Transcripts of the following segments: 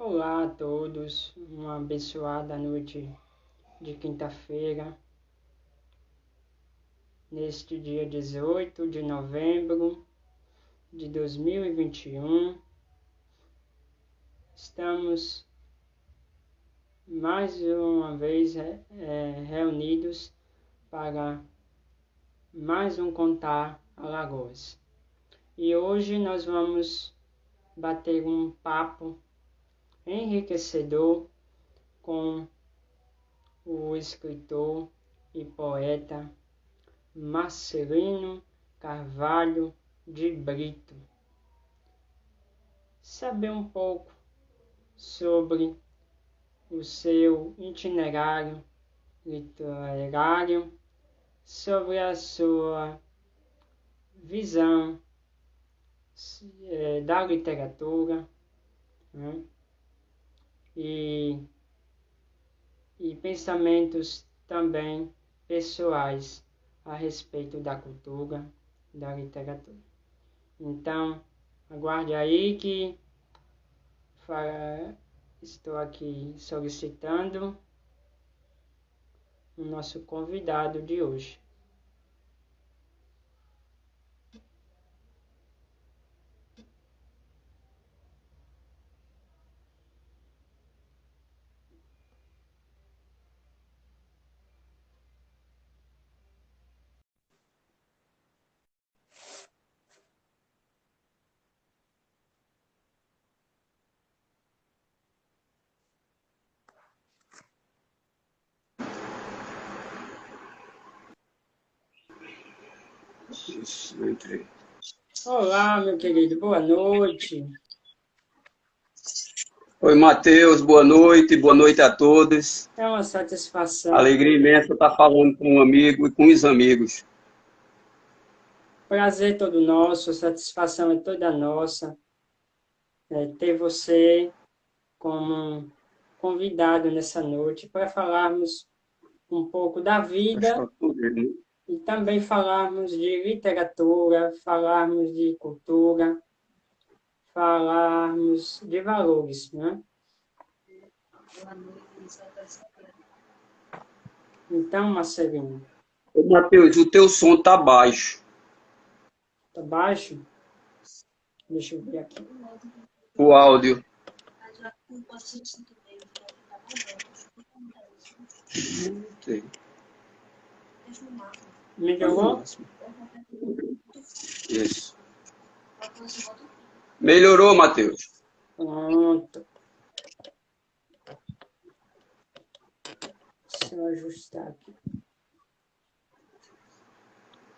Olá a todos, uma abençoada noite de quinta-feira, neste dia 18 de novembro de 2021. Estamos mais uma vez reunidos para mais um Contar Alagoas. E hoje nós vamos bater um papo enriquecedor com o escritor e poeta Marcelino Carvalho de Brito. Saber um pouco sobre o seu itinerário literário, sobre a sua visão da literatura, né? E pensamentos também pessoais a respeito da cultura, da literatura. Então, aguarde aí que estou aqui solicitando o nosso convidado de hoje. Isso, eu entrei. Olá, meu querido, boa noite. Oi, Matheus, boa noite a todos. É uma satisfação. Alegria imensa estar falando com um amigo e com os amigos. Prazer todo nosso, satisfação é toda nossa ter você como convidado nessa noite para falarmos um pouco da vida e também falarmos de literatura, falarmos de cultura, falarmos de valores, né? Então, Marcelinho. Ô, Matheus, o teu som está baixo. Está baixo? Deixa eu ver aqui. O áudio. Melhorou? Isso. Melhorou, Matheus. Pronto. Deixa eu ajustar aqui.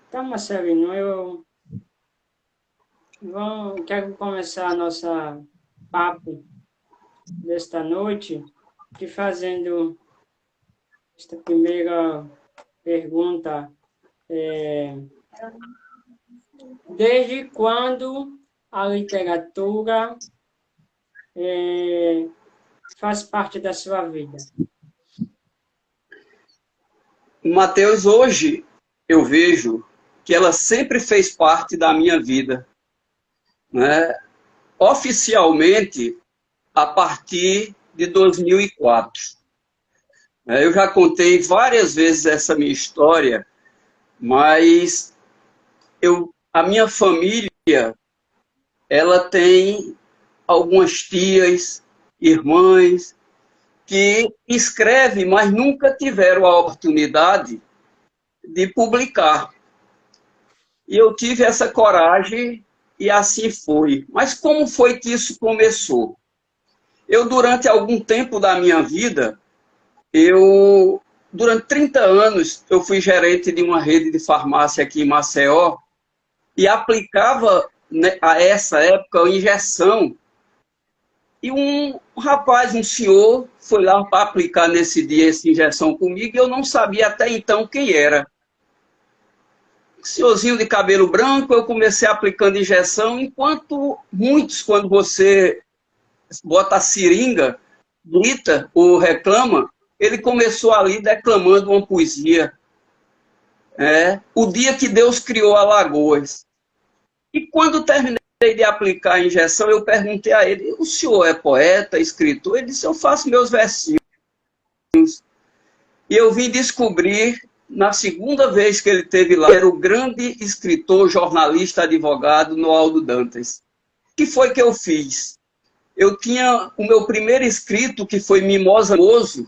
Então, Marcelino, eu quero começar a nossa papo desta noite te fazendo esta primeira pergunta. Desde quando a literatura faz parte da sua vida? Matheus, hoje eu vejo que ela sempre fez parte da minha vida, né? Oficialmente, a partir de 2004. Eu já contei várias vezes essa minha história, mas a minha família, ela tem algumas tias, irmãs, que escrevem, mas nunca tiveram a oportunidade de publicar. E eu tive essa coragem e assim foi. Mas como foi que isso começou? Eu, durante algum tempo da minha vida, durante 30 anos, eu fui gerente de uma rede de farmácia aqui em Maceió e aplicava, né, a essa época, a injeção. E um rapaz, um senhor, foi lá para aplicar nesse dia essa injeção comigo e eu não sabia até então quem era. Senhorzinho de cabelo branco, eu comecei aplicando injeção, enquanto muitos, quando você bota a seringa, grita ou reclama, ele começou ali declamando uma poesia. O dia que Deus criou Alagoas. E quando terminei de aplicar a injeção, eu perguntei a ele, o senhor é poeta, escritor? Ele disse, eu faço meus versinhos. E eu vim descobrir, na segunda vez que ele esteve lá, era o grande escritor, jornalista, advogado, Noaldo Dantas. O que foi que eu fiz? Eu tinha o meu primeiro escrito, que foi Mimosa Mozo,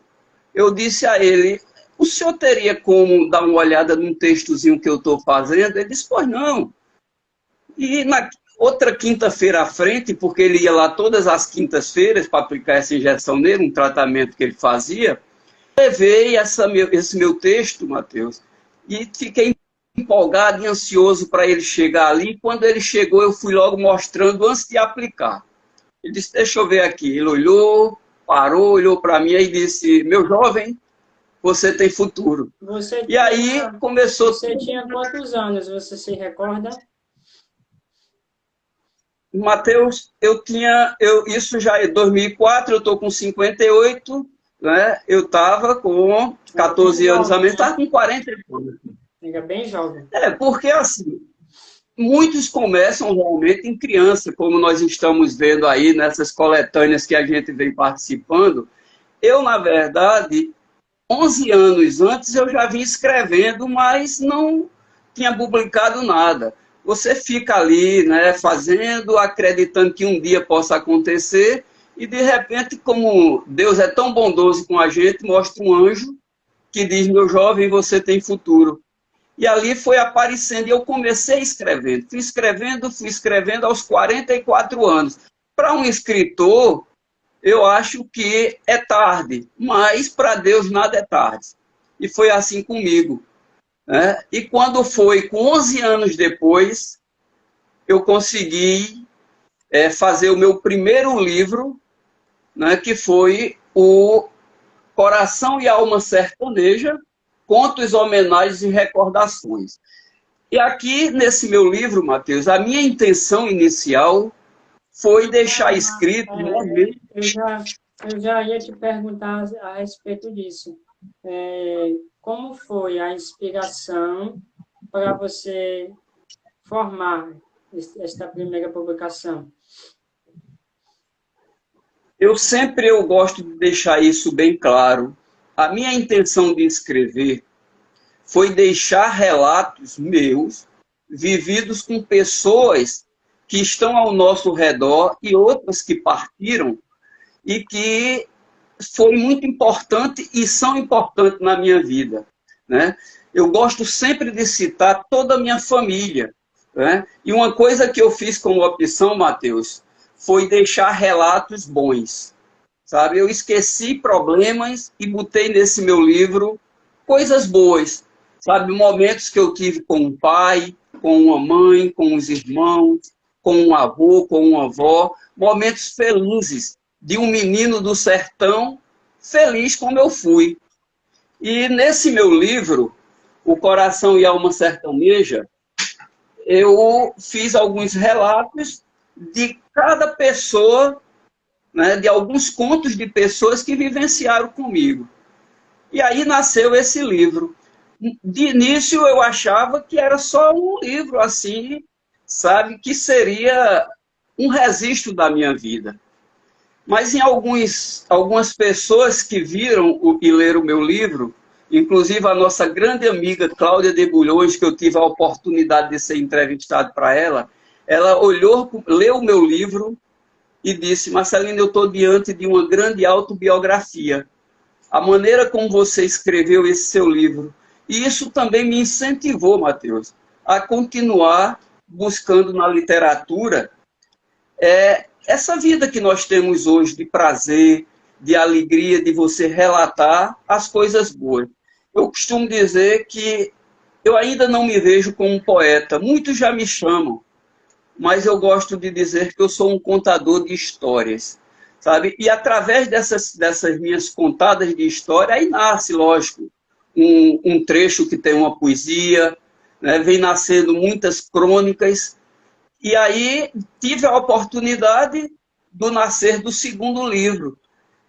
eu disse a ele, o senhor teria como dar uma olhada num textozinho que eu estou fazendo? Ele disse, pois não. E na outra quinta-feira à frente, porque ele ia lá todas as quintas-feiras para aplicar essa injeção nele, um tratamento que ele fazia, levei esse meu texto, Mateus, e fiquei empolgado e ansioso para ele chegar ali. Quando ele chegou, eu fui logo mostrando antes de aplicar. Ele disse, deixa eu ver aqui. Ele olhou, parou, olhou para mim e disse, meu jovem, você tem futuro. E aí começou... Você tinha quantos anos, você se recorda? Mateus, isso já é 2004, eu estou com 58, né? Eu estava com 14 anos a menos, estava com 40 anos. Fica bem jovem. Porque assim, muitos começam realmente em criança, como nós estamos vendo aí nessas coletâneas que a gente vem participando. Eu, na verdade, 11 anos antes eu já vinha escrevendo, mas não tinha publicado nada. Você fica ali, né, fazendo, acreditando que um dia possa acontecer, e de repente, como Deus é tão bondoso com a gente, mostra um anjo que diz, meu jovem, você tem futuro. E ali foi aparecendo, e eu comecei escrevendo. Fui escrevendo aos 44 anos. Para um escritor, eu acho que é tarde, mas para Deus nada é tarde. E foi assim comigo. Né? E quando foi com 11 anos depois, eu consegui fazer o meu primeiro livro, né, que foi o Coração e Alma Sertaneja, Contos, Homenagens e Recordações. E aqui, nesse meu livro, Mateus, a minha intenção inicial foi deixar escrito... Eu já ia te perguntar a respeito disso. Como foi a inspiração para você formar esta primeira publicação? Eu gosto de deixar isso bem claro. A minha intenção de escrever foi deixar relatos meus, vividos com pessoas que estão ao nosso redor e outras que partiram, e que foi muito importante e são importantes na minha vida. Né? Eu gosto sempre de citar toda a minha família. Né? E uma coisa que eu fiz como opção, Mateus, foi deixar relatos bons. Sabe? Eu esqueci problemas e botei nesse meu livro coisas boas. Sabe? Momentos que eu tive com um pai, com uma mãe, com os irmãos, com um avô, com uma avó. Momentos felizes de um menino do sertão, feliz como eu fui. E nesse meu livro, O Coração e Alma Sertaneja, eu fiz alguns relatos de cada pessoa, né, de alguns contos de pessoas que vivenciaram comigo. E aí nasceu esse livro. De início eu achava que era só um livro assim, sabe, que seria um registro da minha vida. Mas em algumas pessoas que viram e leram o meu livro, inclusive a nossa grande amiga Cláudia de Bulhões, que eu tive a oportunidade de ser entrevistado para ela olhou, leu o meu livro e disse, Marcelino, eu estou diante de uma grande autobiografia. A maneira como você escreveu esse seu livro. E isso também me incentivou, Mateus, a continuar buscando na literatura essa vida que nós temos hoje de prazer, de alegria, de você relatar as coisas boas. Eu costumo dizer que eu ainda não me vejo como um poeta. Muitos já me chamam, mas eu gosto de dizer que eu sou um contador de histórias, sabe? E através dessas minhas contadas de história, aí nasce, lógico, um trecho que tem uma poesia, né? Vem nascendo muitas crônicas. E aí tive a oportunidade do nascer do segundo livro,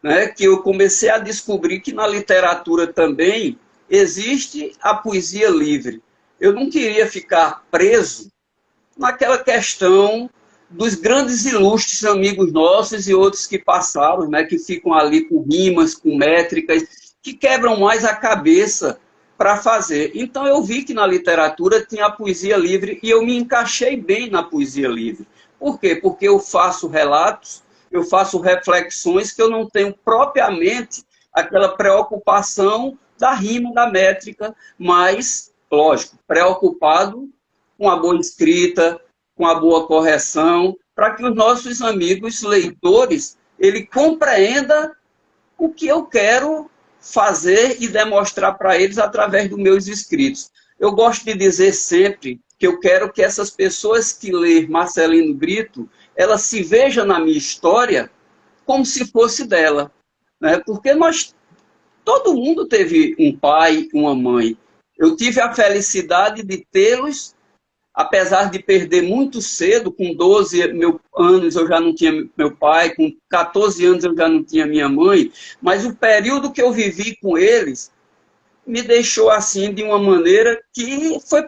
né, que eu comecei a descobrir que na literatura também existe a poesia livre. Eu não queria ficar preso naquela questão dos grandes ilustres amigos nossos e outros que passaram, né, que ficam ali com rimas, com métricas, que quebram mais a cabeça para fazer. Então eu vi que na literatura tinha a poesia livre e eu me encaixei bem na poesia livre. Por quê? Porque eu faço relatos, eu faço reflexões que eu não tenho propriamente aquela preocupação da rima, da métrica, mas, lógico, preocupado com a boa escrita, com a boa correção, para que os nossos amigos leitores, ele compreenda o que eu quero fazer e demonstrar para eles através dos meus escritos. Eu gosto de dizer sempre que eu quero que essas pessoas que lêem Marcelino Brito, elas se vejam na minha história como se fosse dela, né? Porque todo mundo teve um pai, uma mãe. Eu tive a felicidade de tê-los, apesar de perder muito cedo, com 12 anos eu já não tinha meu pai, com 14 anos eu já não tinha minha mãe, mas o período que eu vivi com eles me deixou assim de uma maneira que foi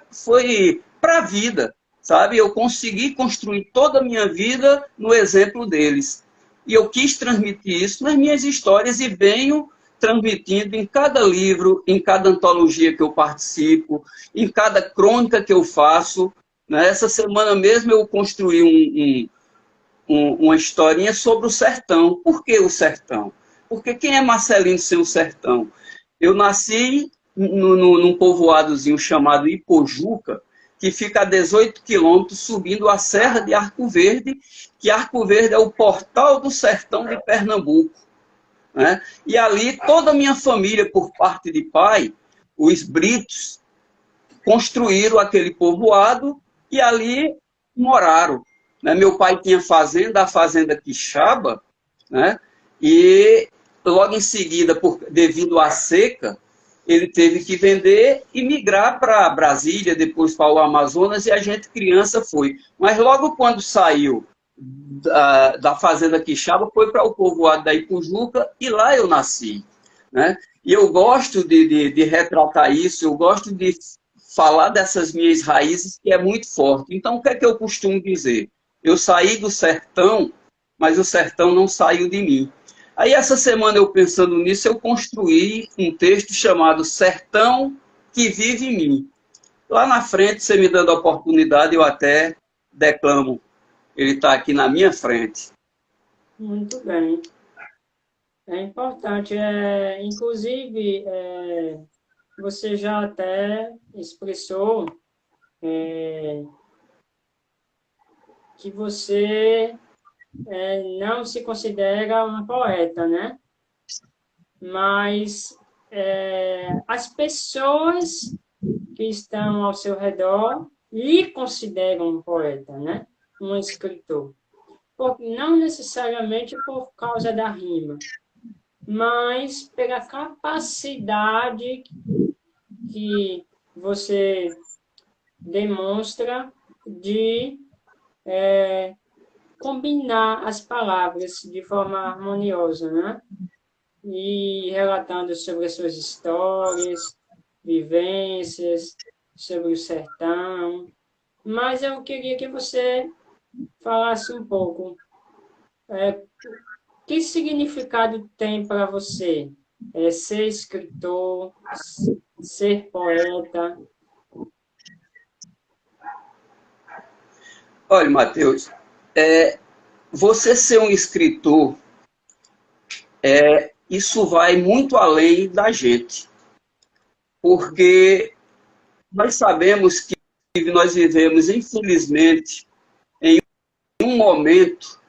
para a vida, sabe? Eu consegui construir toda a minha vida no exemplo deles. E eu quis transmitir isso nas minhas histórias e venho transmitindo em cada livro, em cada antologia que eu participo, em cada crônica que eu faço. Né? Essa semana mesmo eu construí uma historinha sobre o sertão. Por que o sertão? Porque quem é Marcelino sem o sertão? Eu nasci num povoadozinho chamado Ipojuca, que fica a 18 quilômetros subindo a Serra de Arco Verde, que Arco Verde é o portal do sertão de Pernambuco. Né? E ali toda a minha família, por parte de pai, os Britos, construíram aquele povoado e ali moraram. Né? Meu pai tinha fazenda, a Fazenda Quixaba, né? E logo em seguida, devido à seca, ele teve que vender e migrar para Brasília, depois para o Amazonas, e a gente, criança, foi. Mas logo quando saiu da Fazenda Quixaba, foi para o povoado da Ipujuca, e lá eu nasci. Né? E eu gosto de retratar isso, eu gosto de falar dessas minhas raízes, que é muito forte. Então, o que é que eu costumo dizer? Eu saí do sertão, mas o sertão não saiu de mim. Aí, essa semana, eu pensando nisso, eu construí um texto chamado Sertão que Vive em Mim. Lá na frente, você me dando a oportunidade, eu até declamo. Ele está aqui na minha frente. Muito bem. É importante. Inclusive, você já até expressou que você não se considera um poeta, né? Mas as pessoas que estão ao seu redor lhe consideram um poeta, né? Um escritor. Não necessariamente por causa da rima, mas pela capacidade que você demonstra de combinar as palavras de forma harmoniosa, né? E relatando sobre as suas histórias, vivências, sobre o sertão. Mas eu queria que você falasse um pouco. Que significado tem para você ser escritor, ser poeta? Olha, Matheus, você ser um escritor, isso vai muito além da gente. Porque nós sabemos que nós vivemos, infelizmente, em um momento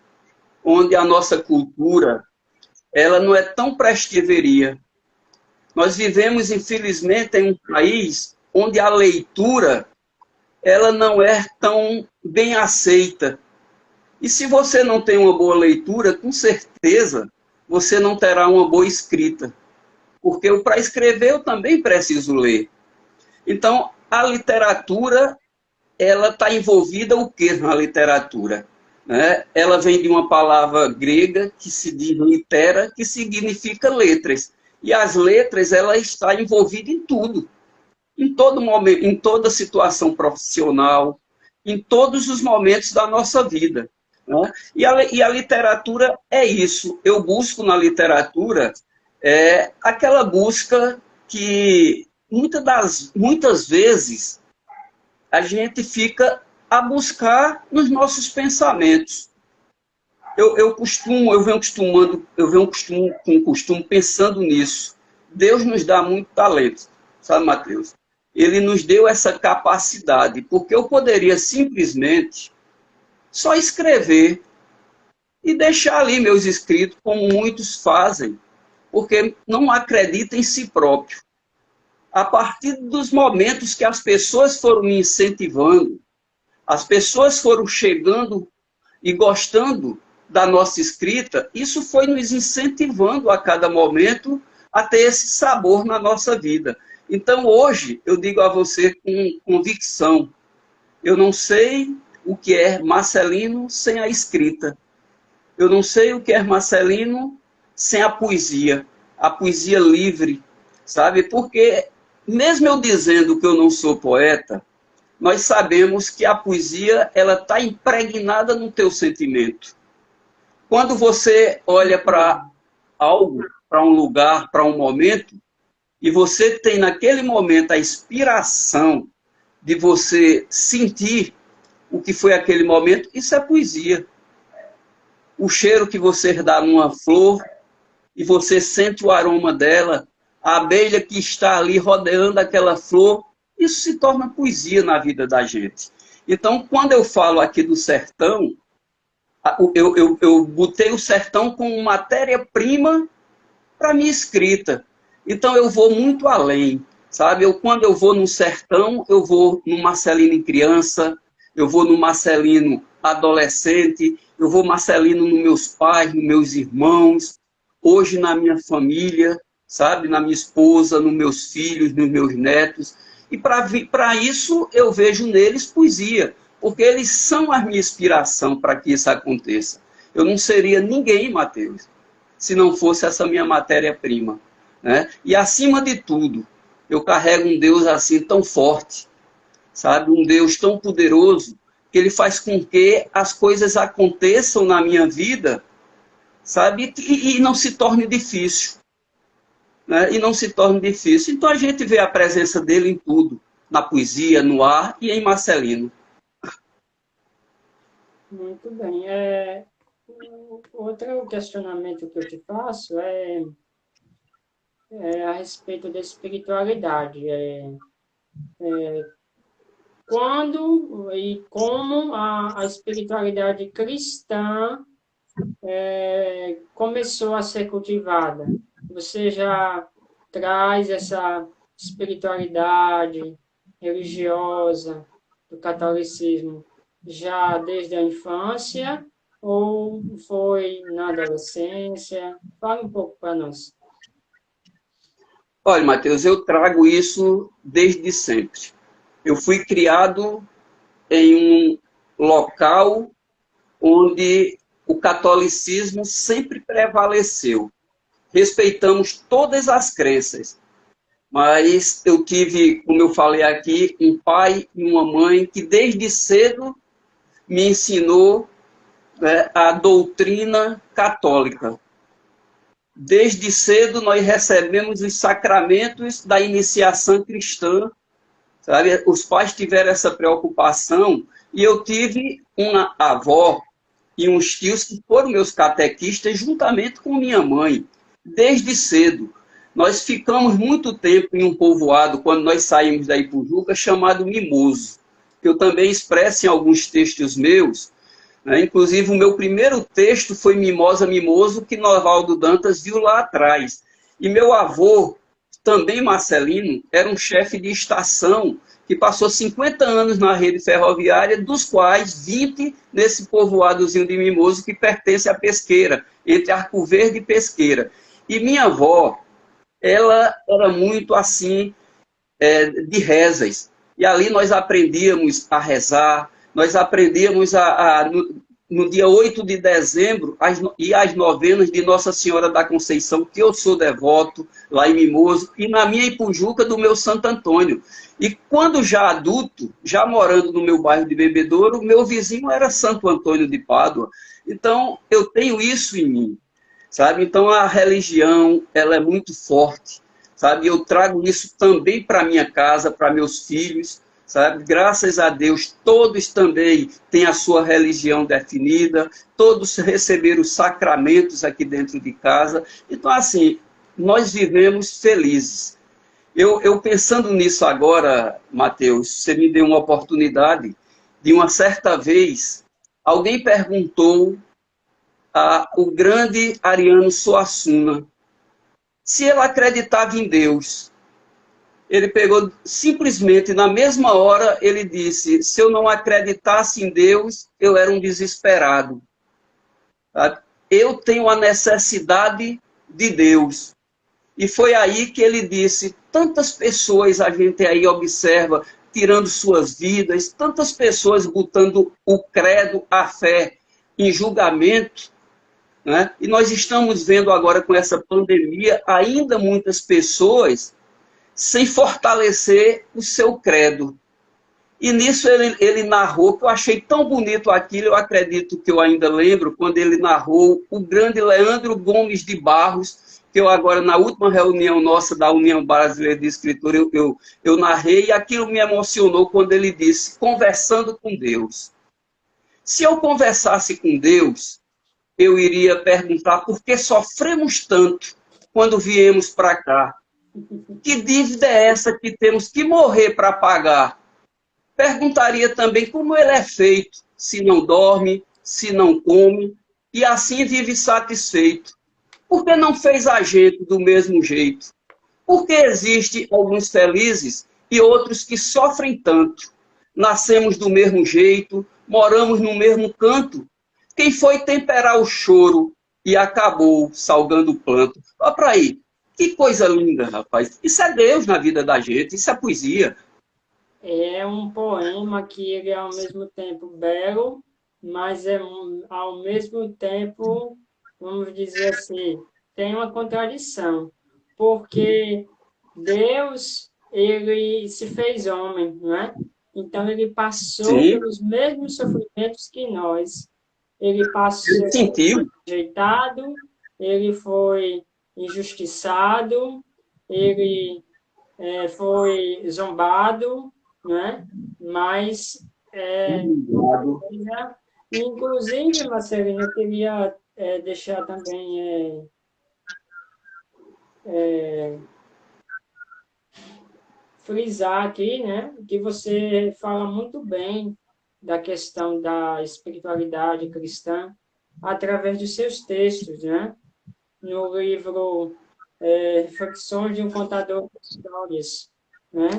onde a nossa cultura ela não é tão prestiveria. Nós vivemos, infelizmente, em um país onde a leitura ela não é tão bem aceita. E se você não tem uma boa leitura, com certeza você não terá uma boa escrita. Porque para escrever eu também preciso ler. Então, a literatura, ela está envolvida o que na literatura? Né? Ela vem de uma palavra grega que se diz litera, que significa letras. E as letras, ela está envolvida em tudo. Em todo momento, em toda situação profissional, em todos os momentos da nossa vida. né? E a literatura é isso. Eu busco na literatura aquela busca que muitas vezes a gente fica a buscar nos nossos pensamentos. Eu venho com costume pensando nisso. Deus nos dá muito talento, sabe, Mateus? Ele nos deu essa capacidade, porque eu poderia simplesmente só escrever e deixar ali meus escritos, como muitos fazem, porque não acreditam em si próprio. A partir dos momentos que as pessoas foram me incentivando, as pessoas foram chegando e gostando da nossa escrita, isso foi nos incentivando a cada momento a ter esse sabor na nossa vida. Então, hoje, eu digo a você com convicção, eu não sei o que é Marcelino sem a escrita. Eu não sei o que é Marcelino sem a poesia livre, sabe? Porque, mesmo eu dizendo que eu não sou poeta, nós sabemos que a poesia ela está impregnada no teu sentimento. Quando você olha para algo, para um lugar, para um momento, e você tem naquele momento a inspiração de você sentir o que foi aquele momento, isso é poesia. O cheiro que você dá numa flor e você sente o aroma dela, a abelha que está ali rodeando aquela flor, isso se torna poesia na vida da gente. Então, quando eu falo aqui do sertão, eu botei o sertão como matéria-prima para minha escrita. Então, eu vou muito além, sabe? Quando eu vou no sertão, eu vou no Marcelino em criança, eu vou no Marcelino adolescente, eu vou Marcelino nos meus pais, nos meus irmãos, hoje na minha família, sabe? Na minha esposa, nos meus filhos, nos meus netos. E para isso eu vejo neles poesia, porque eles são a minha inspiração para que isso aconteça. Eu não seria ninguém, Mateus, se não fosse essa minha matéria-prima, né? E acima de tudo, eu carrego um Deus assim tão forte, sabe? Um Deus tão poderoso, que ele faz com que as coisas aconteçam na minha vida, sabe? E não se torne difícil. Né? E não se torne difícil. Então a gente vê a presença dele em tudo, na poesia, no ar e em Marcelino. Muito bem. Outro questionamento que eu te faço é a respeito da espiritualidade. Quando e como a espiritualidade cristã começou a ser cultivada? Você já traz essa espiritualidade religiosa do catolicismo já desde a infância ou foi na adolescência? Fala um pouco para nós. Olha, Mateus, eu trago isso desde sempre. Eu fui criado em um local onde o catolicismo sempre prevaleceu. Respeitamos todas as crenças, mas eu tive, como eu falei aqui, um pai e uma mãe que desde cedo me ensinou, né, a doutrina católica. Desde cedo nós recebemos os sacramentos da iniciação cristã, sabe? Os pais tiveram essa preocupação e eu tive uma avó e uns tios que foram meus catequistas juntamente com minha mãe, desde cedo. Nós ficamos muito tempo em um povoado, quando nós saímos da Ipujuca, chamado Mimoso, que eu também expresso em alguns textos meus, né? Inclusive, o meu primeiro texto foi Mimosa, Mimoso, que Novaldo Dantas viu lá atrás. E meu avô, também Marcelino, era um chefe de estação que passou 50 anos na rede ferroviária, dos quais 20 nesse povoadozinho de Mimoso, que pertence à Pesqueira, entre Arco Verde e Pesqueira. E minha avó, ela era muito assim, de rezas. E ali nós aprendíamos a rezar, nós aprendíamos no dia 8 de dezembro, e as novenas de Nossa Senhora da Conceição, que eu sou devoto, lá em Mimoso, e na minha Ipujuca do meu Santo Antônio. E quando já adulto, já morando no meu bairro de Bebedouro, meu vizinho era Santo Antônio de Pádua. Então, eu tenho isso em mim, sabe? Então, a religião, ela é muito forte, sabe? Eu trago isso também para minha casa, para meus filhos, sabe? Graças a Deus, todos também têm a sua religião definida, todos receberam os sacramentos aqui dentro de casa. Então, assim, nós vivemos felizes. Eu pensando nisso agora, Mateus, você me deu uma oportunidade de uma certa vez, alguém perguntou o grande Ariano Suassuna se ele acreditava em Deus. Ele pegou, simplesmente, na mesma hora, ele disse, se eu não acreditasse em Deus, eu era um desesperado. Sabe? Eu tenho a necessidade de Deus. E foi aí que ele disse, tantas pessoas a gente aí observa tirando suas vidas, tantas pessoas botando o credo, a fé em julgamento, né? E nós estamos vendo agora com essa pandemia ainda muitas pessoas sem fortalecer o seu credo. E nisso ele narrou, que eu achei tão bonito aquilo, eu acredito que eu ainda lembro, quando ele narrou o grande Leandro Gomes de Barros, que eu agora, na última reunião nossa da União Brasileira de Escritura, eu narrei, e aquilo me emocionou quando ele disse, conversando com Deus. Se eu conversasse com Deus, eu iria perguntar por que sofremos tanto quando viemos para cá. Que dívida é essa que temos que morrer para pagar? Perguntaria também como ele é feito, se não dorme, se não come, e assim vive satisfeito. Por que não fez a gente do mesmo jeito? Por que existem alguns felizes e outros que sofrem tanto? Nascemos do mesmo jeito, moramos no mesmo canto. Quem foi temperar o choro e acabou salgando o planto? Olha para aí, que coisa linda, rapaz. Isso é Deus na vida da gente, isso é poesia. É um poema que ele é ao mesmo tempo belo, mas é ao mesmo tempo, vamos dizer assim, tem uma contradição, porque Deus, ele se fez homem, não é? Então ele passou Sim, pelos mesmos sofrimentos que nós. Ele ele passou sentiu. rejeitado, ele foi injustiçado, ele foi zombado, né? Mas, já, inclusive, Marcelino, eu queria deixar também frisar aqui, né, que você fala muito bem da questão da espiritualidade cristã através dos seus textos, né? No livro Reflexões de um Contador de Histórias, né?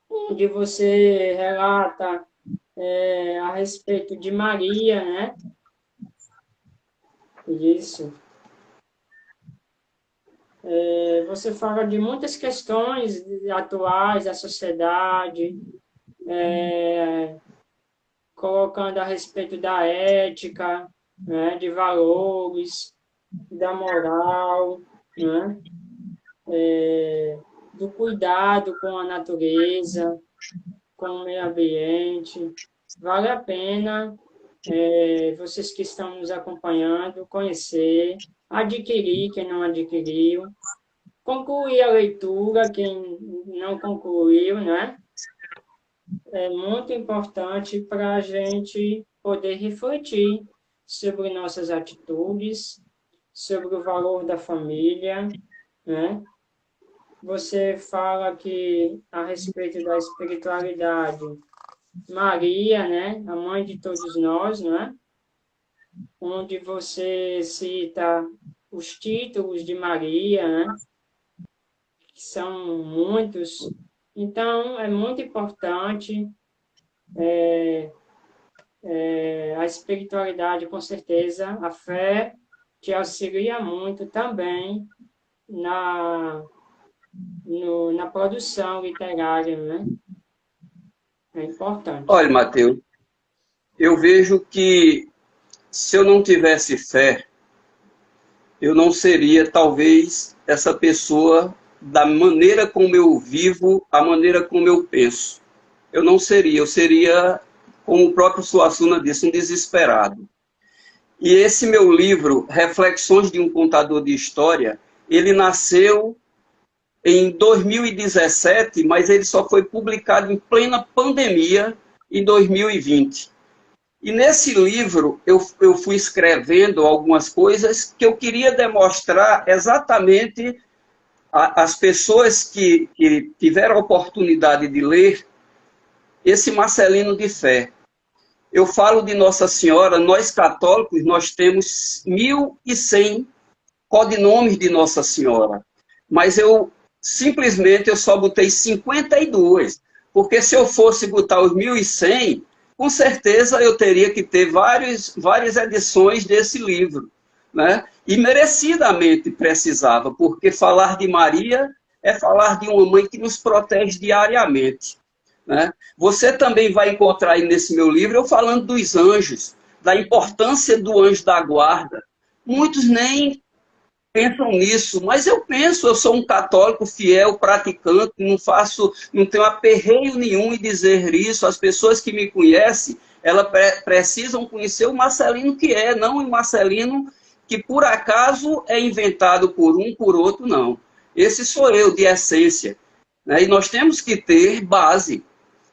Onde você relata a respeito de Maria, né? Isso. Você fala de muitas questões atuais da sociedade, colocando a respeito da ética, né? De valores, da moral, né? Do cuidado com a natureza, com o meio ambiente. Vale a pena vocês que estão nos acompanhando conhecer, adquirir quem não adquiriu, concluir a leitura quem não concluiu, né? É muito importante para a gente poder refletir sobre nossas atitudes, sobre o valor da família, né? Você fala que a respeito da espiritualidade, Maria, né, a mãe de todos nós, né, onde você cita os títulos de Maria, né, que são muitos. Então, é muito importante a espiritualidade, com certeza, a fé te auxilia muito também na, na produção literária, né? É importante. Olha, Mateus, eu vejo que se eu não tivesse fé, eu não seria, talvez, essa pessoa da maneira como eu vivo, a maneira como eu penso. Eu não seria, eu seria, como o próprio Suassuna disse, um desesperado. E esse meu livro, Reflexões de um Contador de História, ele nasceu em 2017, mas ele só foi publicado em plena pandemia em 2020. E nesse livro eu fui escrevendo algumas coisas que eu queria demonstrar exatamente às pessoas que tiveram a oportunidade de ler esse Marcelino de Fé. Eu falo de Nossa Senhora, nós católicos, nós temos 1.100 codinomes de Nossa Senhora, mas simplesmente eu só botei 52, porque se eu fosse botar os 1.100, com certeza eu teria que ter várias edições desse livro, né? E merecidamente precisava, porque falar de Maria é falar de uma mãe que nos protege diariamente, né? Você também vai encontrar aí nesse meu livro eu falando dos anjos, da importância do anjo da guarda. Muitos nem pensam nisso, mas eu penso, eu sou um católico fiel, praticante, não tenho aperreio nenhum em dizer isso. As pessoas que me conhecem, elas precisam conhecer o Marcelino que é, não o Marcelino que por acaso é inventado por um, por outro, não. Esse sou eu, de essência, né? E nós temos que ter base.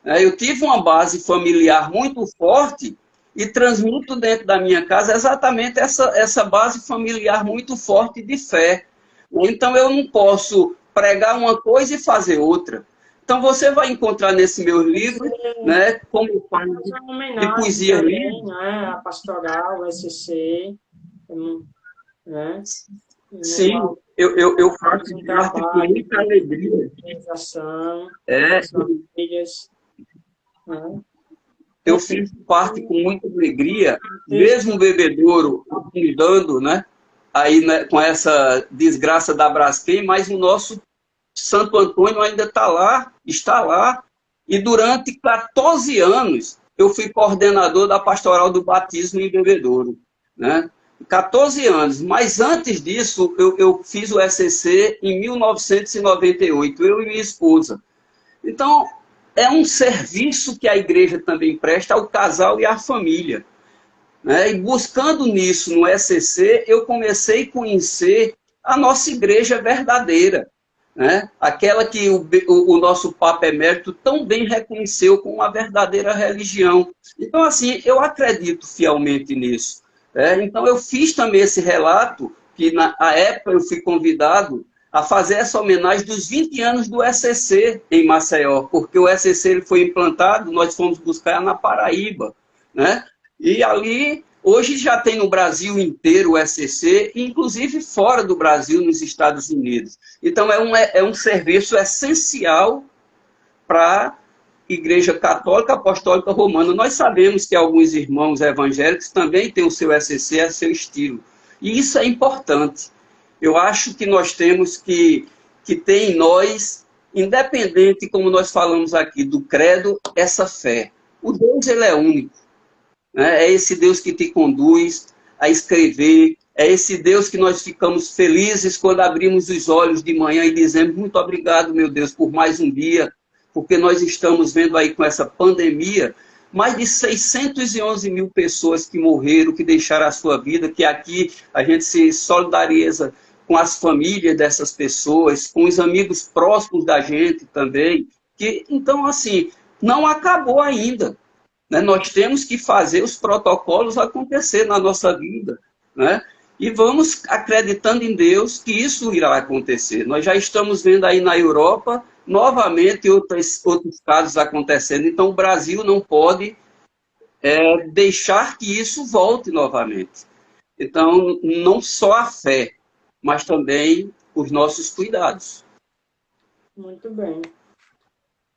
Eu tive uma base familiar muito forte e transmito dentro da minha casa exatamente essa base familiar muito forte de fé. Então, eu não posso pregar uma coisa e fazer outra. Então, você vai encontrar nesse meu livro, né, como Fazer uma de homenagem poesia também, livre. né, à pastoral, ao SCC, né, no Sim, qual eu faz faço um parte com trabalho muita de alegria. evangelização É, das famílias, né. eu fiz parte com muita alegria, Texto, mesmo o bebedouro afundando, né? Aí, né, com essa desgraça da Braskem, mas o nosso Santo Antônio ainda está lá. E durante 14 anos eu fui coordenador da pastoral do batismo em bebedouro, né? 14 anos, mas antes disso eu fiz o SCC em 1998, eu e minha esposa. Então, é um serviço que a igreja também presta ao casal e à família, né? E buscando nisso no SCC, eu comecei a conhecer a nossa igreja verdadeira, né? Aquela que o nosso Papa Emérito tão bem reconheceu como uma verdadeira religião. Então, assim, eu acredito fielmente nisso, né? Então, eu fiz também esse relato, que na época eu fui convidado a fazer essa homenagem dos 20 anos do SCC em Maceió, porque o SCC ele foi implantado, nós fomos buscar na Paraíba, né? E ali, hoje já tem no Brasil inteiro o SCC, inclusive fora do Brasil, nos Estados Unidos. Então, é um serviço essencial para a Igreja Católica Apostólica Romana. Nós sabemos que alguns irmãos evangélicos também têm o seu SCC a seu estilo. E isso é importante. Eu acho que nós temos que ter em nós, independente, como nós falamos aqui, do credo, essa fé. O Deus, ele é único, né? É esse Deus que te conduz a escrever, é esse Deus que nós ficamos felizes quando abrimos os olhos de manhã e dizemos muito obrigado, meu Deus, por mais um dia, porque nós estamos vendo aí com essa pandemia mais de 611 mil pessoas que morreram, que deixaram a sua vida, que aqui a gente se solidariza com as famílias dessas pessoas, com os amigos próximos da gente também. Então, assim, não acabou ainda, né? Nós temos que fazer os protocolos acontecer na nossa vida, né? E vamos acreditando em Deus que isso irá acontecer. Nós já estamos vendo aí na Europa, novamente, outros casos acontecendo. Então, o Brasil não pode deixar que isso volte novamente. Então, não só a fé, mas também os nossos cuidados. muito bem,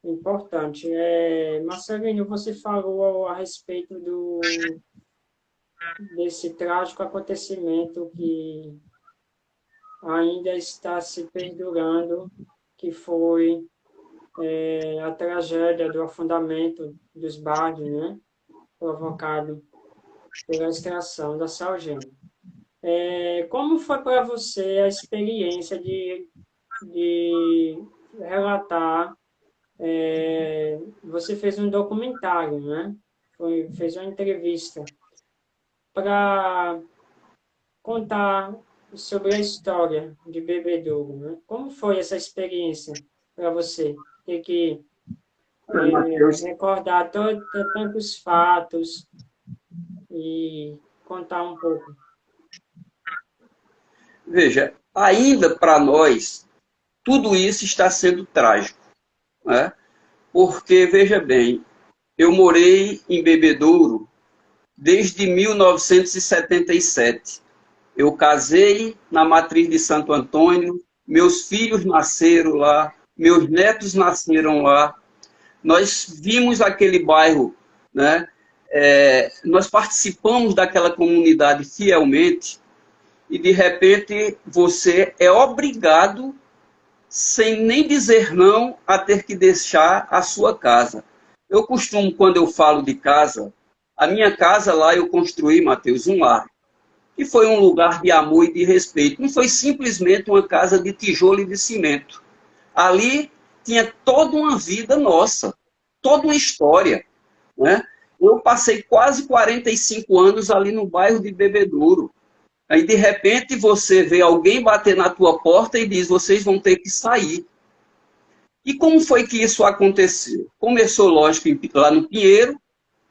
importante. Marcelino, você falou a respeito desse trágico acontecimento que ainda está se perdurando, que foi a tragédia do afundamento dos barcos, né? provocado pela extração da salgema. Como foi para você a experiência de relatar? Você fez um documentário, né? Fez uma entrevista para contar sobre a história de Bebedouro, né? Como foi essa experiência para você? Ter que Mateus, recordar tantos fatos e contar um pouco. veja, ainda para nós, tudo isso está sendo trágico, né? Porque, veja bem, eu morei em Bebedouro desde 1977. Eu casei na matriz de Santo Antônio, meus filhos nasceram lá, meus netos nasceram lá. Nós vimos aquele bairro, né? Nós participamos daquela comunidade fielmente e, de repente, você é obrigado, sem nem dizer não, a ter que deixar a sua casa. Eu costumo, quando eu falo de casa, a minha casa lá eu construí, Mateus, um lar, que foi um lugar de amor e de respeito. Não foi simplesmente uma casa de tijolo e de cimento. Ali tinha toda uma vida nossa, toda uma história, né? Eu passei quase 45 anos ali no bairro de Bebedouro. Aí, de repente, você vê alguém bater na tua porta e diz, vocês vão ter que sair. E como foi que isso aconteceu? Começou, lógico, lá no Pinheiro,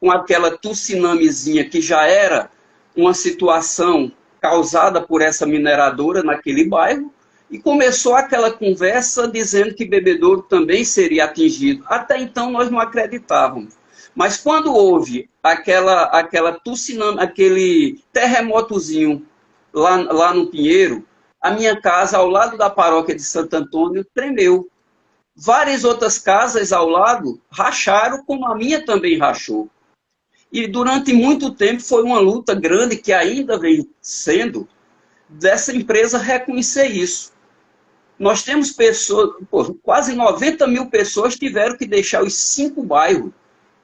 com aquela tsunamizinha que já era uma situação causada por essa mineradora naquele bairro, e começou aquela conversa dizendo que Bebedouro também seria atingido. Até então nós não acreditávamos. Mas quando houve aquela tsunami, aquele terremotozinho lá no Pinheiro, a minha casa, ao lado da paróquia de Santo Antônio, tremeu. Várias outras casas ao lado racharam, como a minha também rachou. E durante muito tempo foi uma luta grande, que ainda vem sendo, dessa empresa reconhecer isso. Nós temos pessoas, quase 90 mil pessoas tiveram que deixar os 5 bairros,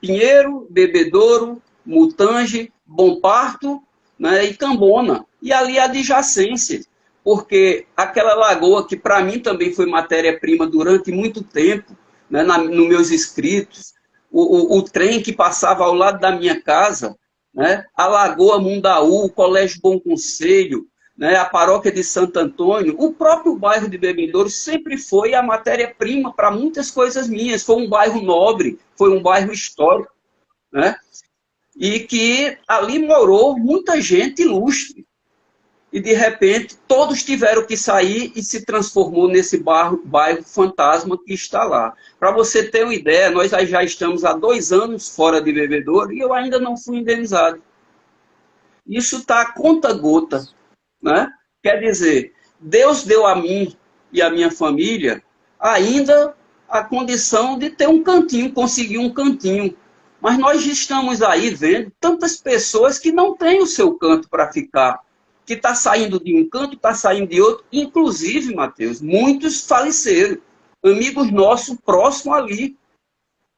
Pinheiro, Bebedouro, Mutange, Bom Parto, né, e Cambona, e ali a adjacência, porque aquela lagoa, que para mim também foi matéria-prima durante muito tempo, né, nos meus escritos, o trem que passava ao lado da minha casa, né, a Lagoa Mundaú, o Colégio Bom Conselho, né, a paróquia de Santo Antônio, o próprio bairro de Bebedouro sempre foi a matéria-prima para muitas coisas minhas. Foi um bairro nobre, foi um bairro histórico, né, e que ali morou muita gente ilustre. E, de repente, todos tiveram que sair e se transformou nesse bairro fantasma que está lá. Para você ter uma ideia, nós já estamos há 2 anos fora de Bebedouro e eu ainda não fui indenizado. Isso está a conta-gota, né? Quer dizer, Deus deu a mim e a minha família ainda a condição de ter um cantinho, conseguir um cantinho. Mas nós estamos aí vendo tantas pessoas que não têm o seu canto para ficar, que está saindo de um canto, está saindo de outro. Inclusive, Mateus, muitos faleceram. Amigos nossos próximos ali.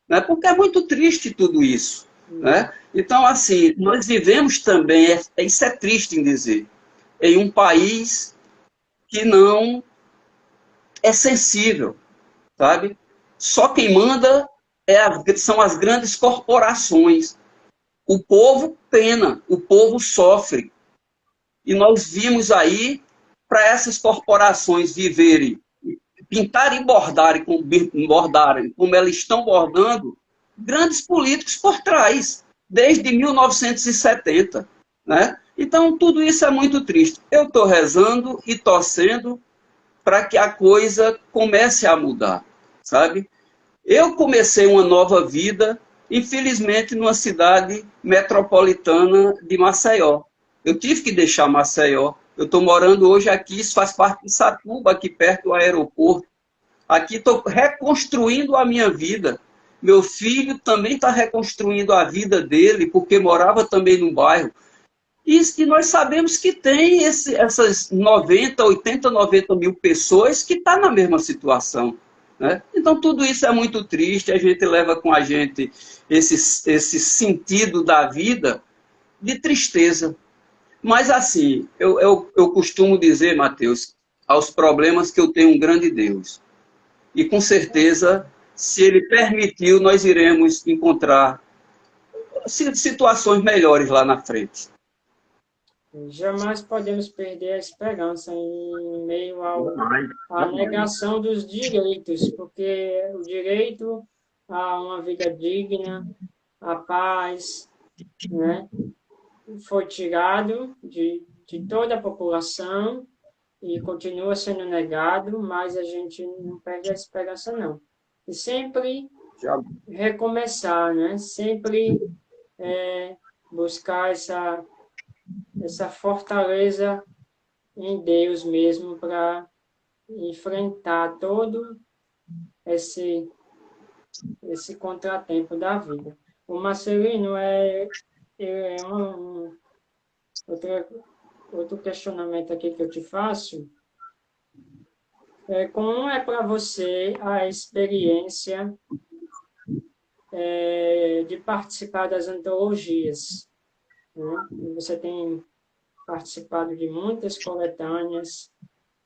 Né? Porque é muito triste tudo isso. Né? Então, assim, nós vivemos também, isso é triste em dizer, em um país que não é sensível, sabe? Só quem manda são as grandes corporações. O povo pena, o povo sofre. E nós vimos aí, para essas corporações viverem, pintarem e bordarem como elas estão bordando, grandes políticos por trás, desde 1970. Né? Então, tudo isso é muito triste. Eu estou rezando e torcendo para que a coisa comece a mudar, sabe? Eu comecei uma nova vida, infelizmente, numa cidade metropolitana de Maceió. Eu tive que deixar Maceió. Eu estou morando hoje aqui, isso faz parte de Satuba, aqui perto do aeroporto. Aqui estou reconstruindo a minha vida. Meu filho também está reconstruindo a vida dele, porque morava também no bairro. E nós sabemos que tem essas 90, 80, 90 mil pessoas que estão na mesma situação. né? Então, tudo isso é muito triste, a gente leva com a gente esse sentido da vida de tristeza. Mas, assim, eu costumo dizer, Mateus, aos problemas que eu tenho um grande Deus. E, com certeza, se Ele permitiu, nós iremos encontrar situações melhores lá na frente. Jamais podemos perder a esperança em meio à negação dos direitos, porque o direito a uma vida digna, a paz, né, foi tirado de toda a população e continua sendo negado, mas a gente não perde a esperança, não. E sempre recomeçar, né? Sempre buscar essa fortaleza em Deus mesmo para enfrentar todo esse contratempo da vida. O Marcelino outro questionamento aqui que eu te faço. Como é para você a experiência de participar das antologias? Né? Você tem participado de muitas coletâneas.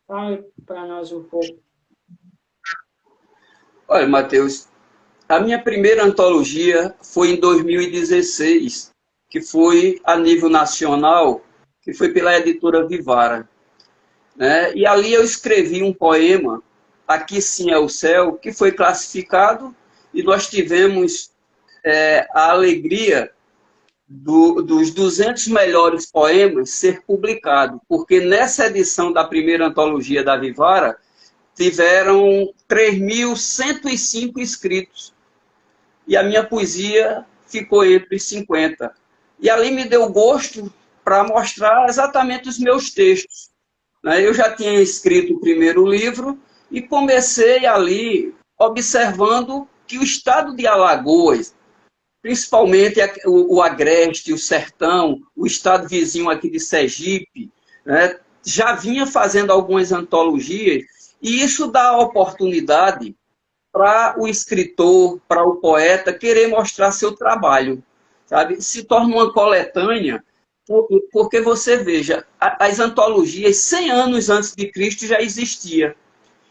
Fale para nós um pouco. Olha, Matheus, a minha primeira antologia foi em 2016, que foi a nível nacional, que foi pela editora Vivara. Né? E ali eu escrevi um poema, Aqui Sim é o Céu, que foi classificado, e nós tivemos a alegria dos 200 melhores poemas ser publicado, porque nessa edição da primeira antologia da Vivara, tiveram 3.105 inscritos, e a minha poesia ficou entre 50. E ali me deu gosto para mostrar exatamente os meus textos. Eu já tinha escrito o primeiro livro e comecei ali observando que o estado de Alagoas, principalmente o Agreste, o Sertão, o estado vizinho aqui de Sergipe, né, já vinha fazendo algumas antologias, e isso dá a oportunidade para o escritor, para o poeta, querer mostrar seu trabalho. Sabe? Se torna uma coletânea, porque você veja, as antologias 100 anos antes de Cristo já existia.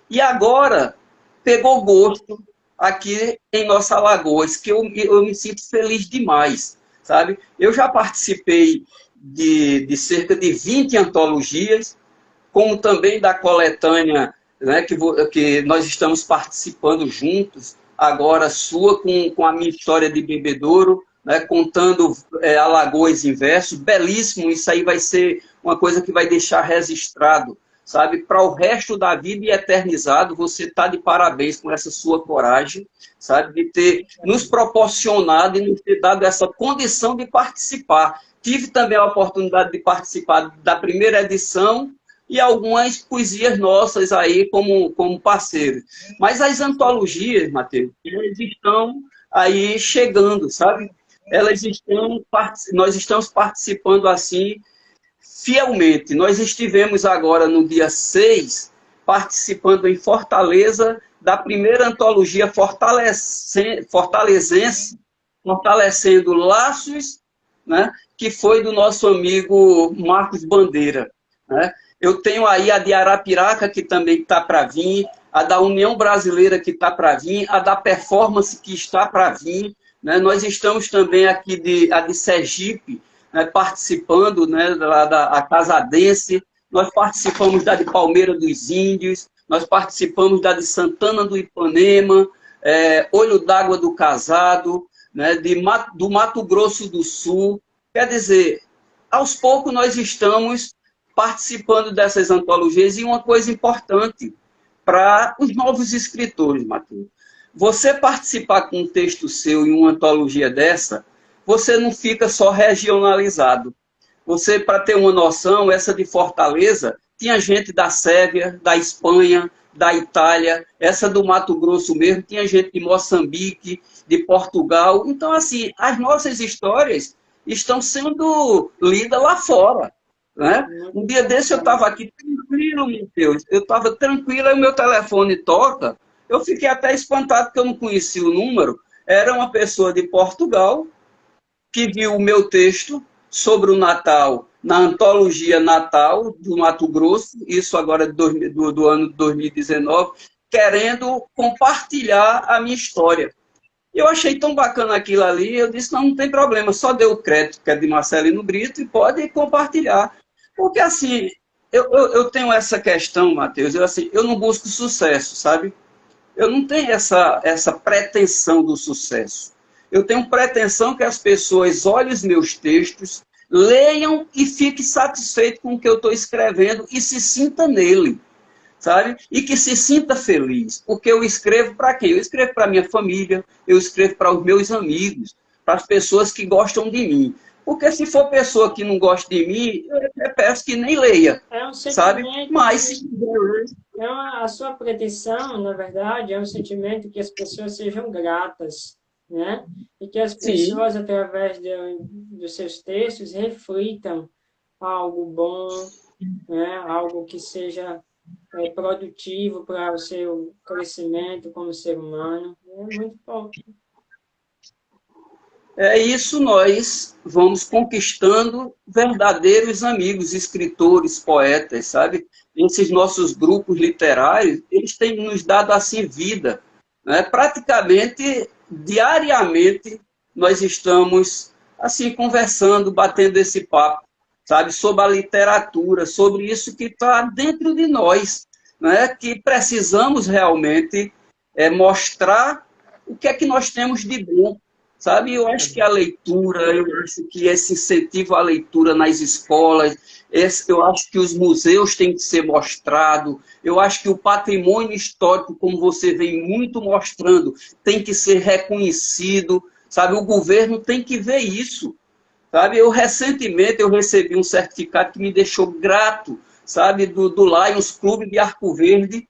E agora pegou gosto aqui em nossa Alagoas, que eu me sinto feliz demais, sabe? Eu já participei de cerca de 20 antologias, como também da coletânea, né, que nós estamos participando juntos, agora sua, com a minha história de bebedouro, né, contando Alagoas em verso, belíssimo, isso aí vai ser uma coisa que vai deixar registrado, sabe, para o resto da vida e eternizado. Você está de parabéns com essa sua coragem, sabe, de ter nos proporcionado e nos ter dado essa condição de participar. Tive também a oportunidade de participar da primeira edição e algumas poesias nossas aí como parceiros. Mas as antologias, Matheus, elas estão aí chegando, sabe? Nós estamos participando assim fielmente. Nós estivemos agora no dia 6, participando em Fortaleza, da primeira antologia fortalezense, fortalecendo laços, né, que foi do nosso amigo Marcos Bandeira. Né? Eu tenho aí a de Arapiraca, que também está para vir, a da União Brasileira, que está para vir, a da Performance, que está para vir. Né? Nós estamos também aqui a de Sergipe, né, participando, né, da Casadense, nós participamos da de Palmeira dos Índios, nós participamos da de Santana do Ipanema, Olho d'Água do Casado, né, do Mato Grosso do Sul. Quer dizer, aos poucos nós estamos participando dessas antologias, e uma coisa importante para os novos escritores, Matheus. Você participar com um texto seu em uma antologia dessa, você não fica só regionalizado. Você, para ter uma noção, essa de Fortaleza, tinha gente da Sérvia, da Espanha, da Itália, essa do Mato Grosso mesmo, tinha gente de Moçambique, de Portugal. Então, assim, as nossas histórias estão sendo lidas lá fora. Né? Um dia desse eu estava aqui tranquilo, meu Deus. Eu estava tranquilo, aí o meu telefone toca, Eu fiquei até espantado porque eu não conhecia o número. Era uma pessoa de Portugal que viu o meu texto sobre o Natal na antologia Natal do Mato Grosso, isso agora do ano de 2019, querendo compartilhar a minha história. Eu achei tão bacana aquilo ali, eu disse, não tem problema, só dê o crédito, que é de Marcelino Brito, e pode compartilhar. Porque, assim, eu tenho essa questão, Matheus, eu não busco sucesso, sabe? Eu não tenho essa pretensão do sucesso. Eu tenho pretensão que as pessoas olhem os meus textos, leiam e fiquem satisfeitos com o que eu estou escrevendo e se sinta nele, sabe? E que se sinta feliz. Porque eu escrevo para quem? Eu escrevo para a minha família, eu escrevo para os meus amigos, para as pessoas que gostam de mim. Porque se for pessoa que não gosta de mim, eu peço que nem leia, É um sabe? sentimento Mas se quiser ler, a sua pretensão, na verdade, é um sentimento que as pessoas sejam gratas, né? E que as sim. pessoas, através dos seus textos, reflitam algo bom, né? Algo que seja produtivo para o seu crescimento como ser humano. É muito bom. É isso, nós vamos conquistando verdadeiros amigos, escritores, poetas, sabe? Esses nossos grupos literários, eles têm nos dado assim vida, né? Praticamente diariamente nós estamos assim conversando, batendo esse papo, sabe? Sobre a literatura, sobre isso que está dentro de nós, né? Que precisamos realmente mostrar o que é que nós temos de bom. Sabe, eu acho que a leitura, eu acho que esse incentivo à leitura nas escolas, eu acho que os museus têm que ser mostrados, eu acho que o patrimônio histórico, como você vem muito mostrando, tem que ser reconhecido, sabe, o governo tem que ver isso, sabe, recentemente eu recebi um certificado que me deixou grato, sabe, do Lions Clube de Arco Verde,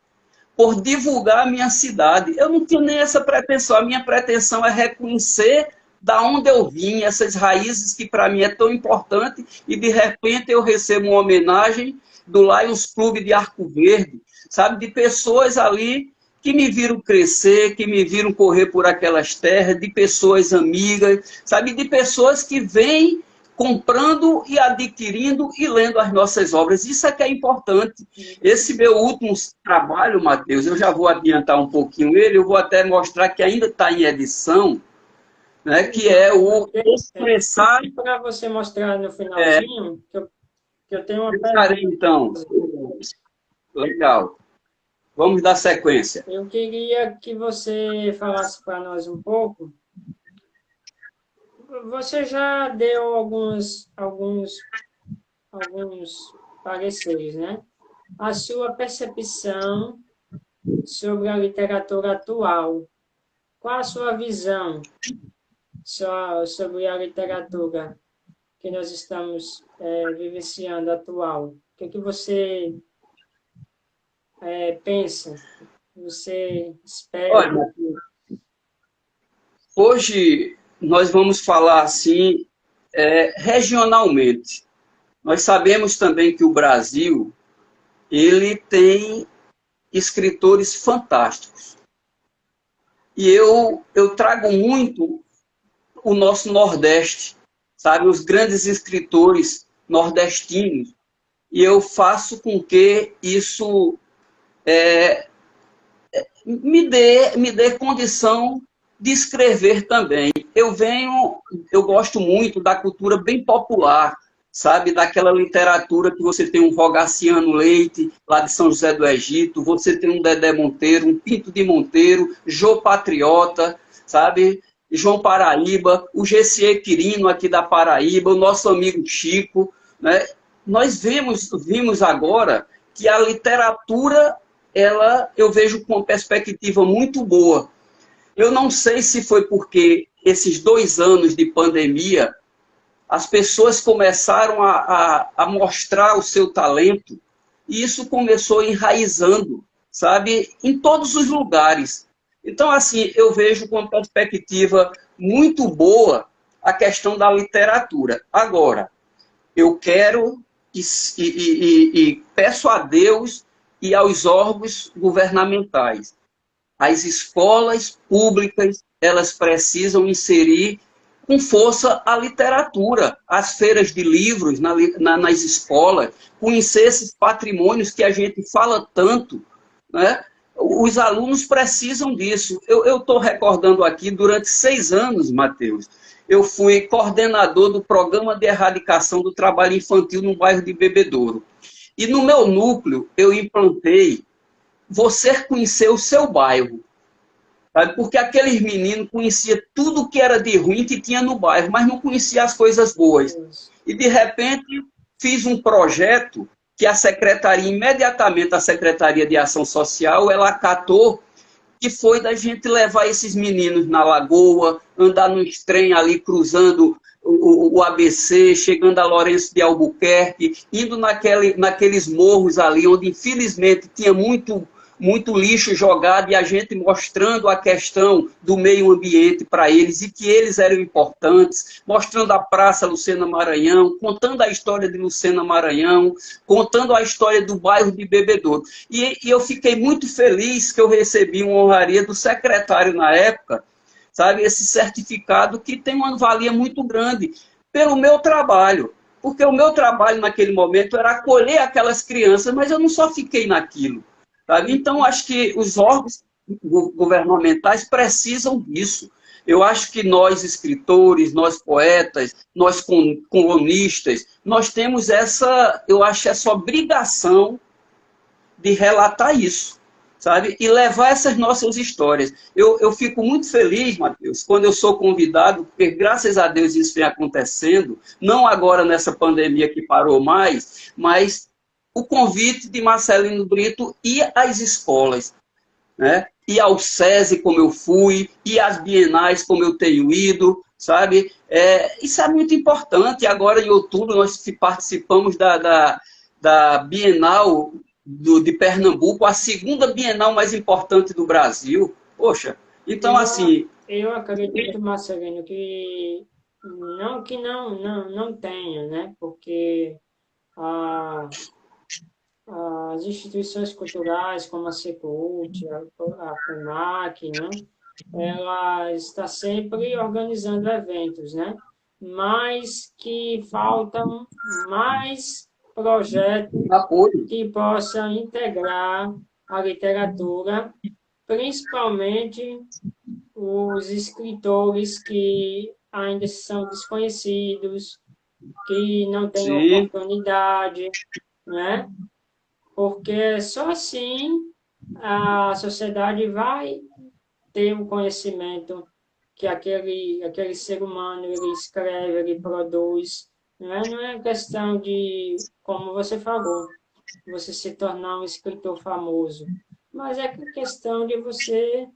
por divulgar a minha cidade. Eu não tinha nem essa pretensão. A minha pretensão é reconhecer da onde eu vim, essas raízes que para mim é tão importante, e de repente eu recebo uma homenagem do Lions Clube de Arco Verde, sabe, de pessoas ali que me viram crescer, que me viram correr por aquelas terras, de pessoas amigas, sabe, de pessoas que vêm comprando e adquirindo e lendo as nossas obras. Isso é que é importante. Esse meu último trabalho, Matheus, eu já vou adiantar um pouquinho ele, eu vou até mostrar que ainda está em edição, né, que é o Expressar... Para você mostrar no finalzinho, que eu tenho uma pergunta. Então, legal. Vamos dar sequência. Eu queria que você falasse para nós um pouco. Você já deu alguns pareceres, né? A sua percepção sobre a literatura atual. Qual a sua visão sobre a literatura que nós estamos vivenciando atual? O que você pensa? Você espera? Olha, hoje nós vamos falar assim, regionalmente. Nós sabemos também que o Brasil, ele tem escritores fantásticos. E eu trago muito o nosso Nordeste, sabe? Os grandes escritores nordestinos. E eu faço com que isso me dê condição de escrever também. Eu gosto muito da cultura bem popular, sabe? Daquela literatura que você tem um Rogaciano Leite, lá de São José do Egito, você tem um Dedé Monteiro, um Pinto de Monteiro, Jô Patriota, sabe? João Paraíba, o Gessier Quirino aqui da Paraíba, o nosso amigo Chico, né? Nós vimos agora que a literatura, eu vejo com uma perspectiva muito boa. Eu não sei se foi porque esses 2 anos de pandemia, as pessoas começaram a mostrar o seu talento, e isso começou enraizando, sabe, em todos os lugares. Então, assim, eu vejo com uma perspectiva muito boa a questão da literatura. Agora, eu quero e peço a Deus e aos órgãos governamentais as escolas públicas, elas precisam inserir com força a literatura, as feiras de livros nas escolas, conhecer esses patrimônios que a gente fala tanto, né? Os alunos precisam disso. Eu estou recordando aqui, durante 6 anos, Matheus, eu fui coordenador do Programa de Erradicação do Trabalho Infantil no bairro de Bebedouro. E no meu núcleo, eu implantei você conhecer o seu bairro. Sabe? Porque aqueles meninos conheciam tudo que era de ruim que tinha no bairro, mas não conhecia as coisas boas. E, de repente, fiz um projeto que a secretaria, imediatamente a Secretaria de Ação Social, ela acatou, que foi da gente levar esses meninos na lagoa, andar no trem ali, cruzando o ABC, chegando a Lourenço de Albuquerque, indo naqueles morros ali, onde, infelizmente, tinha muito lixo jogado, e a gente mostrando a questão do meio ambiente para eles, e que eles eram importantes, mostrando a Praça Lucena Maranhão, contando a história de Lucena Maranhão, contando a história do bairro de Bebedouro. E eu fiquei muito feliz que eu recebi uma honraria do secretário na época, sabe, esse certificado que tem uma valia muito grande pelo meu trabalho. Porque o meu trabalho naquele momento era acolher aquelas crianças, mas eu não só fiquei naquilo. Sabe? Então, acho que os órgãos governamentais precisam disso. Eu acho que nós, escritores, nós, poetas, nós, colunistas, nós temos essa obrigação de relatar isso, sabe? E levar essas nossas histórias. Eu fico muito feliz, Matheus, quando eu sou convidado, porque, graças a Deus, isso vem acontecendo, não agora nessa pandemia que parou mais, mas o convite de Marcelino Brito ir às escolas, né? E ao SESI, como eu fui, e às bienais, como eu tenho ido, sabe? Isso é muito importante. Agora, em outubro, nós participamos da Bienal de Pernambuco, a segunda Bienal mais importante do Brasil. Poxa, então, assim... Eu acredito, Marcelino, que não tenha, né? Porque as instituições culturais, como a Secult, a FUNAC, né? Ela está sempre organizando eventos, né? Mas que faltam mais projetos que possam integrar a literatura, principalmente os escritores que ainda são desconhecidos, que não têm oportunidade, né? Porque só assim a sociedade vai ter o conhecimento que aquele ser humano ele escreve, ele produz. Não é questão de, como você falou, você se tornar um escritor famoso, mas é questão de você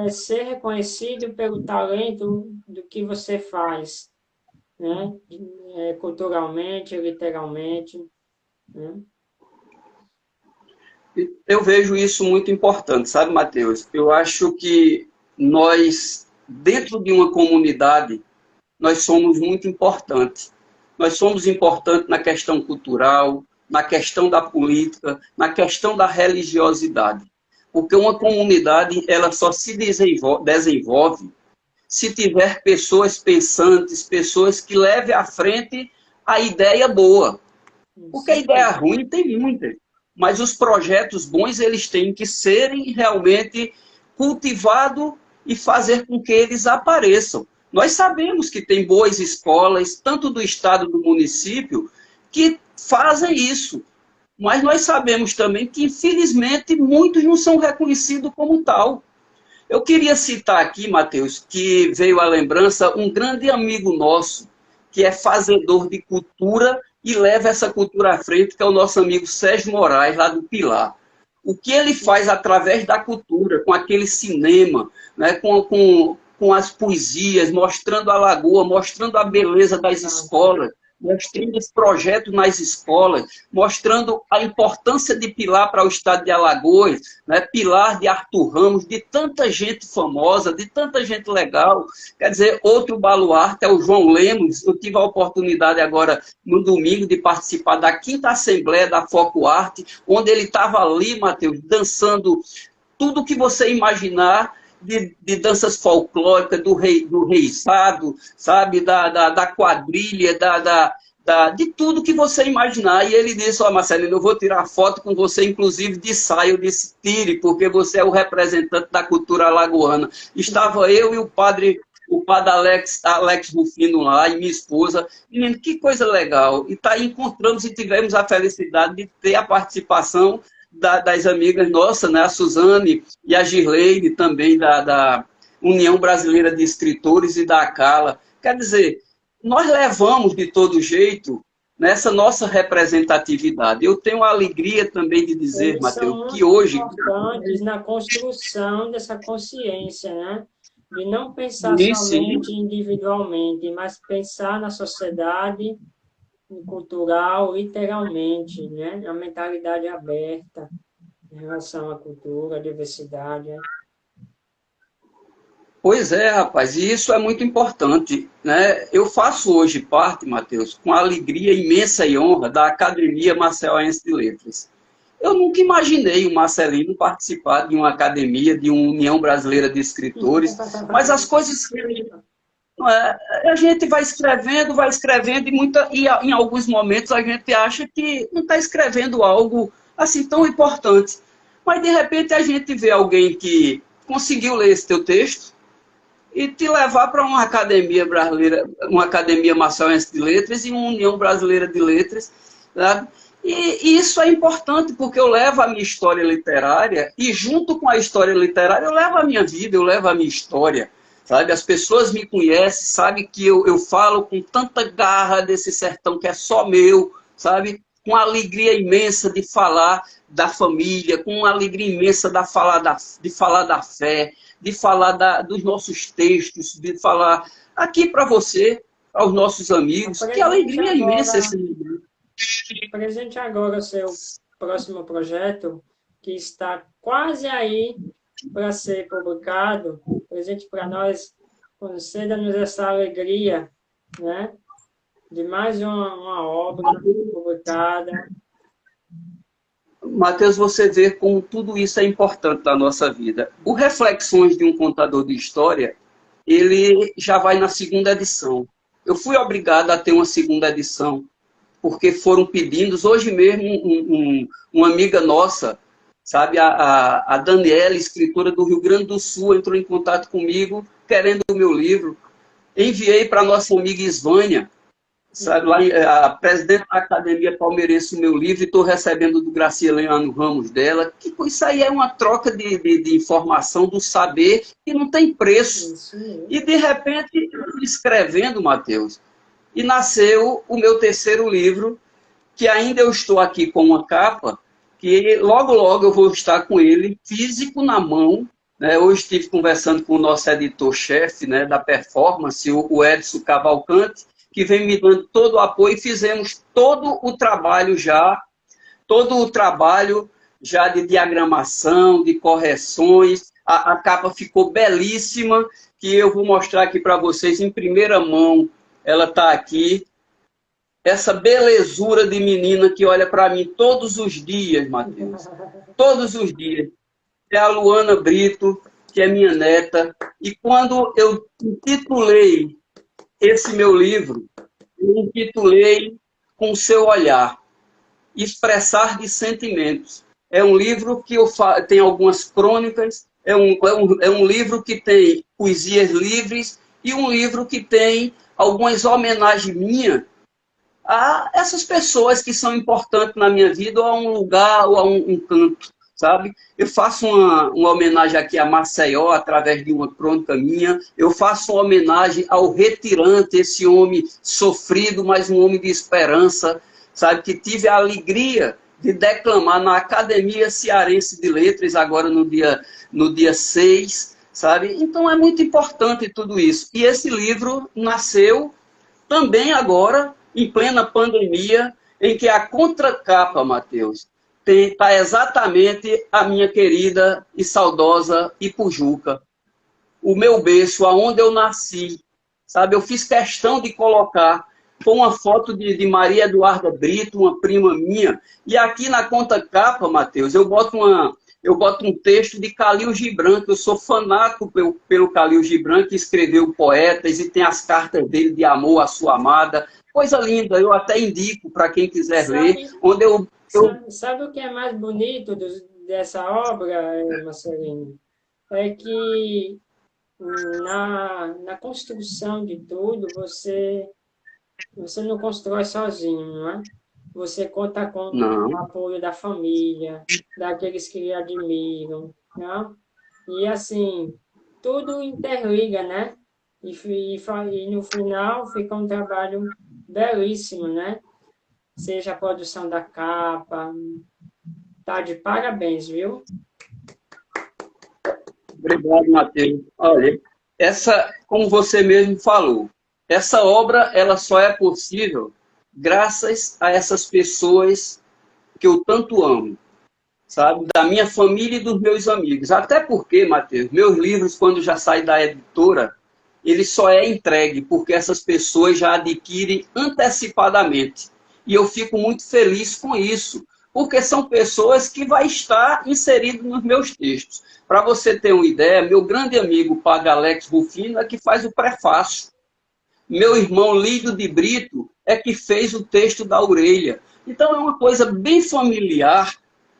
ser reconhecido pelo talento do que você faz, né? Culturalmente, literalmente, né? Eu vejo isso muito importante, sabe, Matheus? Eu acho que nós, dentro de uma comunidade, nós somos muito importantes. Nós somos importantes na questão cultural, na questão da política, na questão da religiosidade. Porque uma comunidade, ela só se desenvolve se tiver pessoas pensantes, pessoas que levem à frente a ideia boa. Porque a ideia ruim tem muitas. Mas os projetos bons, eles têm que serem realmente cultivados e fazer com que eles apareçam. Nós sabemos que tem boas escolas, tanto do estado do município, que fazem isso. Mas nós sabemos também que, infelizmente, muitos não são reconhecidos como tal. Eu queria citar aqui, Matheus, que veio à lembrança um grande amigo nosso, que é fazedor de cultura e leva essa cultura à frente, que é o nosso amigo Sérgio Moraes, lá do Pilar. O que ele faz através da cultura, com aquele cinema, né, com as poesias, mostrando a lagoa, mostrando a beleza das escolas, mostrando esse projeto nas escolas, mostrando a importância de Pilar para o estado de Alagoas, né? Pilar de Arthur Ramos, de tanta gente famosa, de tanta gente legal. Quer dizer, outro baluarte é o João Lemos. Eu tive a oportunidade agora, no domingo, de participar da 5ª Assembleia da Foco Arte, onde ele estava ali, Matheus, dançando tudo que você imaginar de danças folclóricas, do reiçado, sabe? Da quadrilha, de tudo que você imaginar. E ele disse, ó, Marcelino, eu vou tirar foto com você, inclusive de saia. Eu disse, tire, porque você é o representante da cultura alagoana. Estava eu e o padre Alex Rufino lá, e minha esposa. Menino, que coisa legal. E tá aí encontramos e tivemos a felicidade de ter a participação das amigas nossas, né, a Suzane e a Girleide, também da União Brasileira de Escritores e da Acala. Quer dizer, nós levamos de todo jeito nessa nossa representatividade. Eu tenho a alegria também de dizer, Eles são Mateus, que muito hoje... importantes na construção dessa consciência, né? De não pensar Sim, somente individualmente, mas pensar na sociedade cultural, literalmente, né? A mentalidade aberta em relação à cultura, à diversidade. Né? pois é, rapaz, e isso é muito importante, né? Eu faço hoje parte, Mateus, com alegria imensa e honra da Academia Maceiense de Letras. Eu nunca imaginei o Marcelino participar de uma academia, de uma União Brasileira de Escritores, mas as coisas, não é, a gente vai escrevendo, e em alguns momentos a gente acha que não está escrevendo algo assim tão importante. Mas de repente a gente vê alguém que conseguiu ler esse teu texto e te levar para uma academia brasileira, uma academia maceiense de letras e uma União Brasileira de Letras, sabe? E isso é importante, porque eu levo a minha história literária e, junto com a história literária, eu levo a minha vida, eu levo a minha história, sabe? As pessoas me conhecem, sabem que eu falo com tanta garra desse sertão que é só meu, sabe? Com alegria imensa de falar da família, com uma alegria imensa de falar da fé, de falar dos nossos textos, de falar aqui para você, aos nossos amigos. Que alegria imensa esse livro. Apresente agora o seu próximo projeto, que está quase aí para ser publicado. Presente para nós, conceda-nos essa alegria, né? De mais uma obra publicada. Mateus, você vê como tudo isso é importante na nossa vida. O Reflexões de um Contador de História, ele já vai na segunda edição. Eu fui obrigado a ter uma segunda edição, porque foram pedidos. Hoje mesmo, uma amiga nossa, sabe, a Daniela, escritora do Rio Grande do Sul, entrou em contato comigo, querendo o meu livro. Enviei para a nossa amiga Isvânia, sabe, lá, a presidente da Academia Palmeirense, o meu livro, e estou recebendo do Graciliano Ramos dela. Isso aí é uma troca de informação, do saber, que não tem preço. E, de repente, escrevendo, Mateus, e nasceu o meu terceiro livro, que ainda eu estou aqui com uma capa, que logo, logo eu vou estar com ele, físico na mão. Né? Hoje estive conversando com o nosso editor-chefe, né, da Performance, o Edson Cavalcante, que vem me dando todo o apoio, e fizemos todo o trabalho já de diagramação, de correções. A capa ficou belíssima, que eu vou mostrar aqui para vocês em primeira mão. Ela está aqui. Essa belezura de menina que olha para mim todos os dias, Mateus. Todos os dias. É a Luana Brito, que é minha neta. E quando eu intitulei esse meu livro, eu intitulei Com o Seu Olhar, Expressar de Sentimentos. É um livro que tem algumas crônicas, é um livro que tem poesias livres e um livro que tem algumas homenagens minhas a essas pessoas que são importantes na minha vida, ou a um lugar, ou a um canto, sabe? Eu faço uma homenagem aqui a Maceió, através de uma crônica minha. Eu faço uma homenagem ao retirante, esse homem sofrido, mas um homem de esperança, sabe? Que tive a alegria de declamar na Academia Cearense de Letras, agora no dia 6, sabe? Então é muito importante tudo isso. E esse livro nasceu também agora, em plena pandemia, em que a contracapa, Mateus, está exatamente a minha querida e saudosa Ipujuca, o meu berço, aonde eu nasci, sabe? Eu fiz questão de colocar com uma foto de Maria Eduarda Brito, uma prima minha, e aqui na contracapa, Mateus, eu boto eu boto um texto de Khalil Gibran, que eu sou fanático pelo Khalil Gibran, que escreveu Poetas e tem as cartas dele de amor à sua amada. Coisa linda, eu até indico para quem quiser ler, Sabe, onde sabe o que é mais bonito dessa obra, Marcelino? É que na construção de tudo, você não constrói sozinho, não é? Você conta com o não, apoio da família, daqueles que lhe admiram, né? E assim, tudo interliga, né? E no final fica um trabalho belíssimo, né? Seja a produção da capa, tá de parabéns, viu? obrigado, Matheus. Olha, como você mesmo falou, essa obra ela só é possível graças a essas pessoas que eu tanto amo, sabe? Da minha família e dos meus amigos. Até porque, Matheus, meus livros, quando já saem da editora, ele só é entregue porque essas pessoas já adquirem antecipadamente. E eu fico muito feliz com isso, porque são pessoas que vai estar inserido nos meus textos. Para você ter uma ideia, meu grande amigo Padre Alex Rufino é que faz o prefácio. Meu irmão Lídio de Brito é que fez o texto da orelha. Então é uma coisa bem familiar.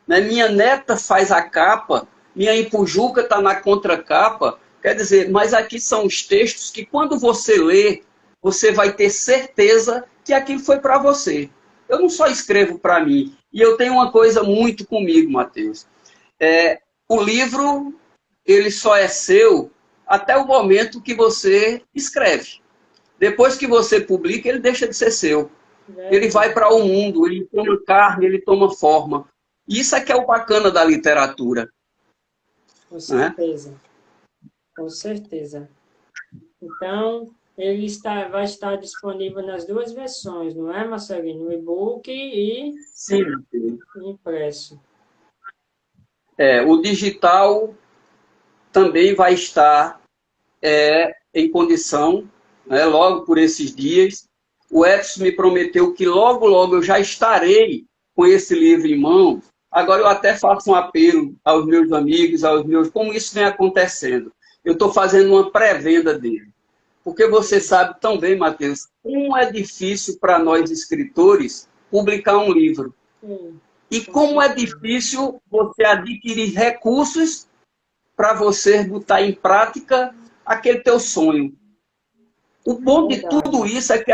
Né? Minha neta faz a capa, minha empujuca está na contracapa. Quer dizer, mas aqui são os textos que quando você lê, você vai ter certeza que aquilo foi para você. Eu não só escrevo para mim. E eu tenho uma coisa muito comigo, Matheus. O livro, ele só é seu até o momento que você escreve. Depois que você publica, ele deixa de ser seu. Ele Verdade, vai para o mundo, ele toma carne, ele toma forma. Isso é que é o bacana da literatura. com Né? certeza, com certeza. Então, vai estar disponível nas duas versões, não é, Marcelino? No e-book e Sim. impresso. O digital também vai estar em condição, né, logo por esses dias. O Edson me prometeu que logo, logo eu já estarei com esse livro em mão. Agora eu até faço um apelo aos meus amigos, como isso vem acontecendo. Eu estou fazendo uma pré-venda dele. Porque você sabe tão bem, Matheus, como é difícil para nós escritores publicar um livro. Sim, E com como é certeza. difícil você adquirir recursos para você botar em prática aquele teu sonho. O bom de tudo Verdade. isso é que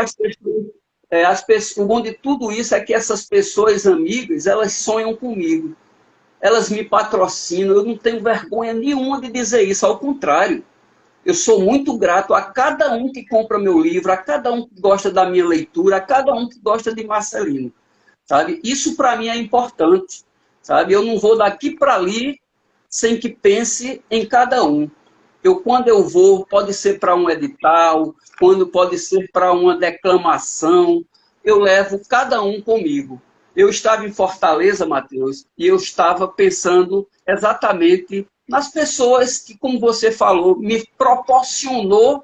o bom de tudo isso é que essas pessoas amigas, elas sonham comigo. Elas me patrocinam, eu não tenho vergonha nenhuma de dizer isso, ao contrário. Eu sou muito grato a cada um que compra meu livro, a cada um que gosta da minha leitura, a cada um que gosta de Marcelino, sabe? Isso para mim é importante, sabe? Eu não vou daqui para ali sem que pense em cada um. Quando eu vou, pode ser para um edital, quando pode ser para uma declamação, eu levo cada um comigo. Eu estava em Fortaleza, Matheus, e eu estava pensando exatamente nas pessoas que, como você falou, me proporcionou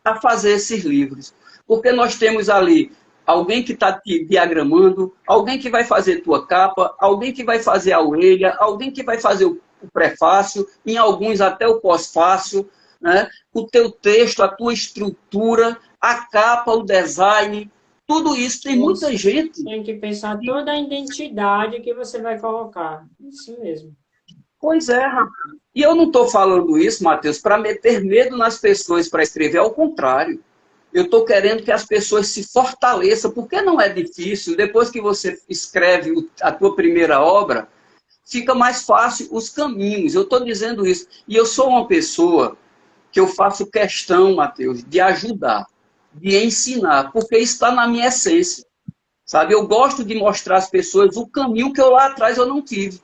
a fazer esses livros. Porque nós temos ali alguém que está te diagramando, alguém que vai fazer tua capa, alguém que vai fazer a orelha, alguém que vai fazer o prefácio, em alguns até o pós-fácio, né? O teu texto, a tua estrutura, a capa, o design, tudo isso. Tem muita Isso. gente. Tem que pensar toda a identidade que você vai colocar. Isso mesmo. Pois é, rapaz. E eu não estou falando isso, Matheus, para meter medo nas pessoas para escrever, ao contrário. Eu estou querendo que as pessoas se fortaleçam, porque não é difícil. Depois que você escreve a tua primeira obra, fica mais fácil os caminhos. Eu estou dizendo isso. E eu sou uma pessoa que eu faço questão, Matheus, de ajudar, de ensinar, porque isso está na minha essência. Sabe? Eu gosto de mostrar às pessoas o caminho que eu lá atrás eu não tive.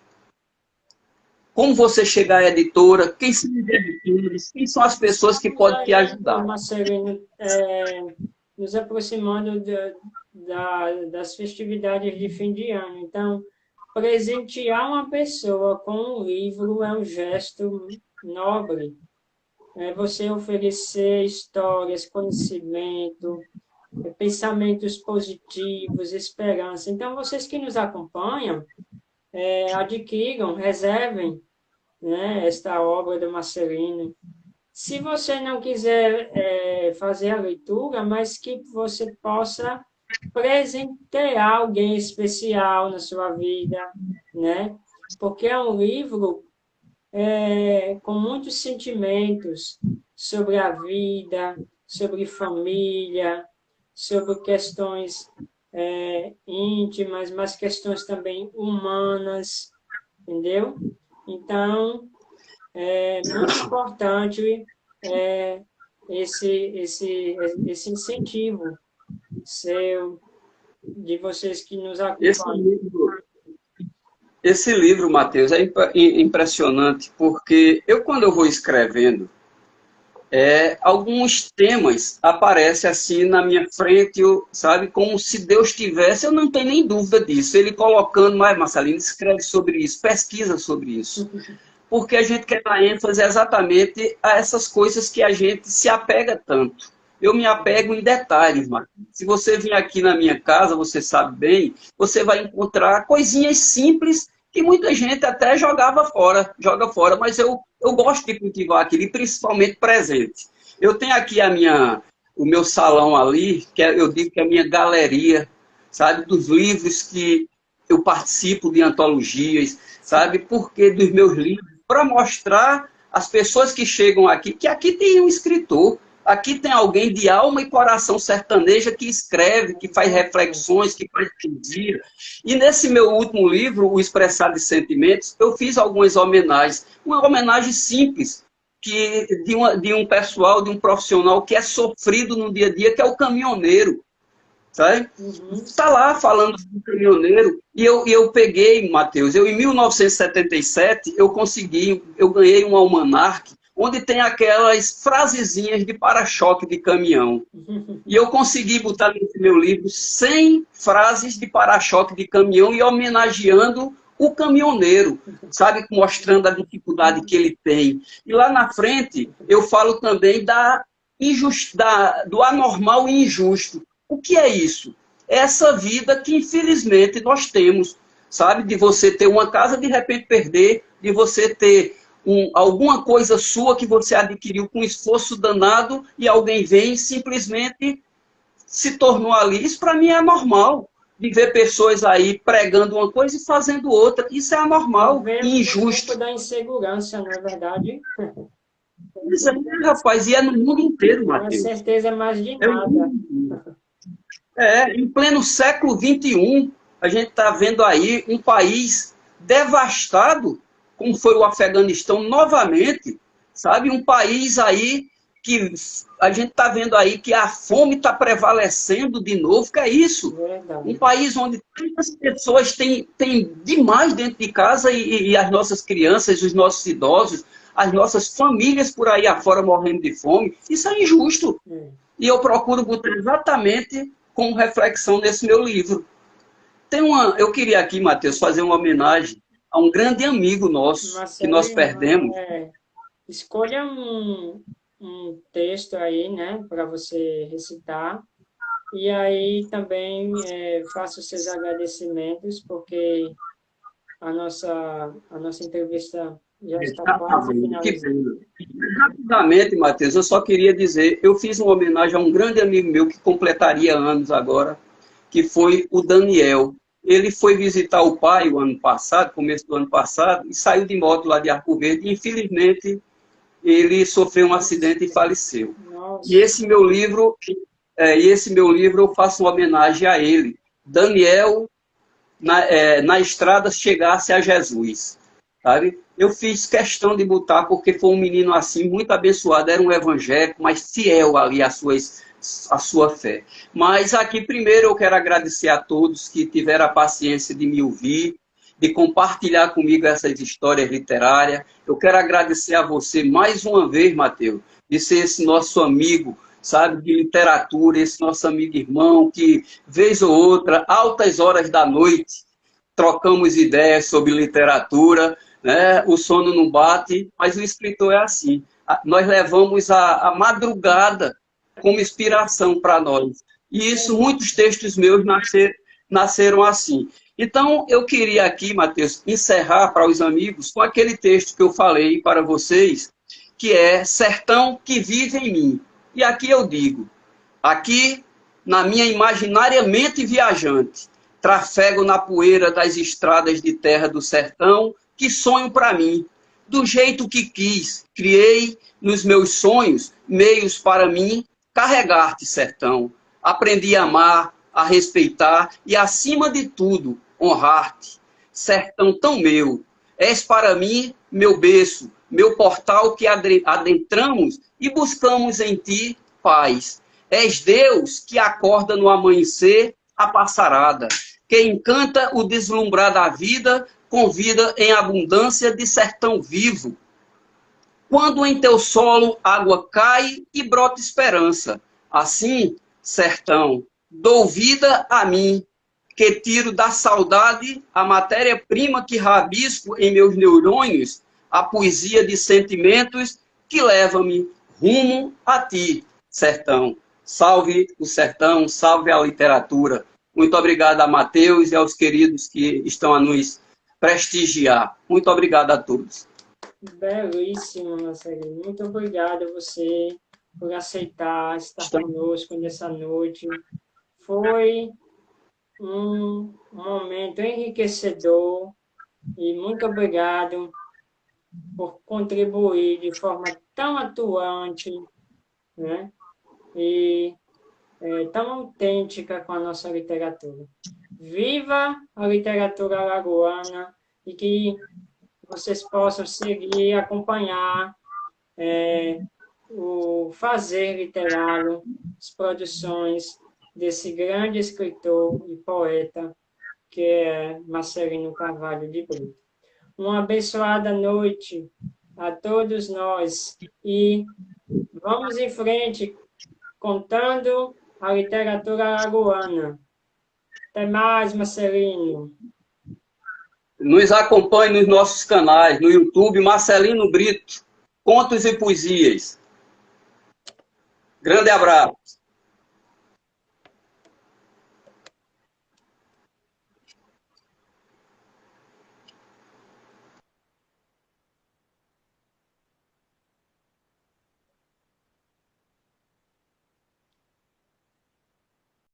Como você chegar à editora, quem são os editores, quem são as pessoas que Estamos podem te aí, ajudar. Marcelino, nos aproximando das festividades de fim de ano. Então, presentear uma pessoa com um livro é um gesto nobre. É você oferecer histórias, conhecimento, pensamentos positivos, esperança. Então, vocês que nos acompanham, adquiram, reservem, né, esta obra do Marcelino. Se você não quiser fazer a leitura, mas que você possa presentear alguém especial na sua vida, né? Porque é um livro com muitos sentimentos sobre a vida, sobre família, sobre questões íntimas, mas questões também humanas, entendeu? Então, é muito importante esse, esse incentivo seu, de vocês que nos Esse acompanham. livro, esse livro, Mateus, é impressionante, porque quando eu vou escrevendo, alguns temas aparecem assim na minha frente, sabe, como se Deus tivesse, eu não tenho nem dúvida disso, ele colocando, mas Marcelino, escreve sobre isso, pesquisa sobre isso, porque a gente quer dar ênfase exatamente a essas coisas que a gente se apega tanto. Eu me apego em detalhes, Marcos. Se você vir aqui na minha casa, você sabe bem, você vai encontrar coisinhas simples que muita gente até joga fora, mas eu gosto de cultivar aquilo, e principalmente presente. Eu tenho aqui o meu salão ali, eu digo que é a minha galeria, sabe, dos livros que eu participo de antologias, sabe, porque dos meus livros, para mostrar às pessoas que chegam aqui, que aqui tem um escritor, aqui tem alguém de alma e coração sertaneja que escreve, que faz reflexões, que faz poesia. E nesse meu último livro, O Expressar de Sentimentos, eu fiz algumas homenagens. Uma homenagem simples, de um pessoal, de um profissional que é sofrido no dia a dia, que é o caminhoneiro. Sabe? Está lá falando do caminhoneiro. E eu peguei, Mateus, em 1977, eu ganhei um almanaque onde tem aquelas frasezinhas de para-choque de caminhão. E eu consegui botar nesse meu livro 100 frases de para-choque de caminhão e homenageando o caminhoneiro, sabe? Mostrando a dificuldade que ele tem. E lá na frente, eu falo também do anormal e injusto. O que é isso? É essa vida que, infelizmente, nós temos, sabe? De você ter uma casa, de repente perder, de você ter alguma coisa sua que você adquiriu com esforço danado e alguém vem e simplesmente se tornou ali. Isso, para mim, é normal. De ver pessoas aí pregando uma coisa e fazendo outra. Isso é anormal e injusto. Da insegurança, não é verdade? Isso aí, rapaz, e é no mundo inteiro, Com Matheus. certeza é mais de nada. Em pleno século XXI, a gente está vendo aí um país devastado, como foi o Afeganistão novamente, sabe? Um país aí que a gente está vendo aí que a fome está prevalecendo de novo, que é isso? Verdade. Um país onde tantas pessoas têm demais dentro de casa e as nossas crianças, os nossos idosos, as nossas famílias por aí afora morrendo de fome. Isso é injusto. E eu procuro botar exatamente como reflexão nesse meu livro. Eu queria aqui, Mateus, fazer uma homenagem a um grande amigo nosso, Marcelino, que nós perdemos. Escolha um texto aí, né, para você recitar. E aí também faça os seus agradecimentos, porque a nossa entrevista já está quase finalizando. Rapidamente, Matheus, eu só queria dizer, eu fiz uma homenagem a um grande amigo meu que completaria anos agora, que foi o Daniel. Ele foi visitar o pai o ano passado, começo do ano passado, e saiu de moto lá de Arco Verde, e infelizmente ele sofreu um acidente e faleceu. Nossa. E esse meu livro eu faço uma homenagem a ele. Daniel, na estrada, chegasse a Jesus. Sabe? Eu fiz questão de botar, porque foi um menino assim, muito abençoado, era um evangélico, mas fiel ali à sua fé. Mas aqui, primeiro, eu quero agradecer a todos que tiveram a paciência de me ouvir, de compartilhar comigo essas histórias literárias. Eu quero agradecer a você mais uma vez, Mateus, de ser esse nosso amigo, sabe, de literatura, esse nosso amigo irmão, que, vez ou outra, altas horas da noite, trocamos ideias sobre literatura, né? O sono não bate, mas o escritor é assim. Nós levamos a madrugada como inspiração para nós. E isso, muitos textos meus nasceram assim. Então, eu queria aqui, Mateus, encerrar para os amigos com aquele texto que eu falei para vocês, que é Sertão que vive em mim. E aqui eu digo, aqui, na minha imaginária mente viajante, trafego na poeira das estradas de terra do sertão, que sonho para mim. Do jeito que quis, criei nos meus sonhos meios para mim carregar-te, sertão. Aprendi a amar, a respeitar e, acima de tudo, honrar-te. Sertão tão meu, és para mim meu berço, meu portal que adentramos e buscamos em ti paz. És Deus que acorda no amanhecer a passarada, que encanta o deslumbrar da vida, convida em abundância de sertão vivo. Quando em teu solo água cai e brota esperança, assim, sertão, dou vida a mim, que tiro da saudade a matéria-prima que rabisco em meus neurônios, a poesia de sentimentos que leva-me rumo a ti, sertão. Salve o sertão, salve a literatura. Muito obrigado a Mateus e aos queridos que estão a nos prestigiar. Muito obrigado a todos. Belíssimo, Marcelinho. Muito obrigado a você por aceitar estar conosco nessa noite. Foi um momento enriquecedor e muito obrigado por contribuir de forma tão atuante, né? E tão autêntica com a nossa literatura. Viva a literatura alagoana e que vocês possam seguir, acompanhar o fazer literário, as produções desse grande escritor e poeta que é Marcelino Carvalho de Brito. Uma abençoada noite a todos nós e vamos em frente contando a literatura alagoana. Até mais, Marcelino. Nos acompanhe nos nossos canais, no YouTube, Marcelino Brito, Contos e Poesias. Grande abraço.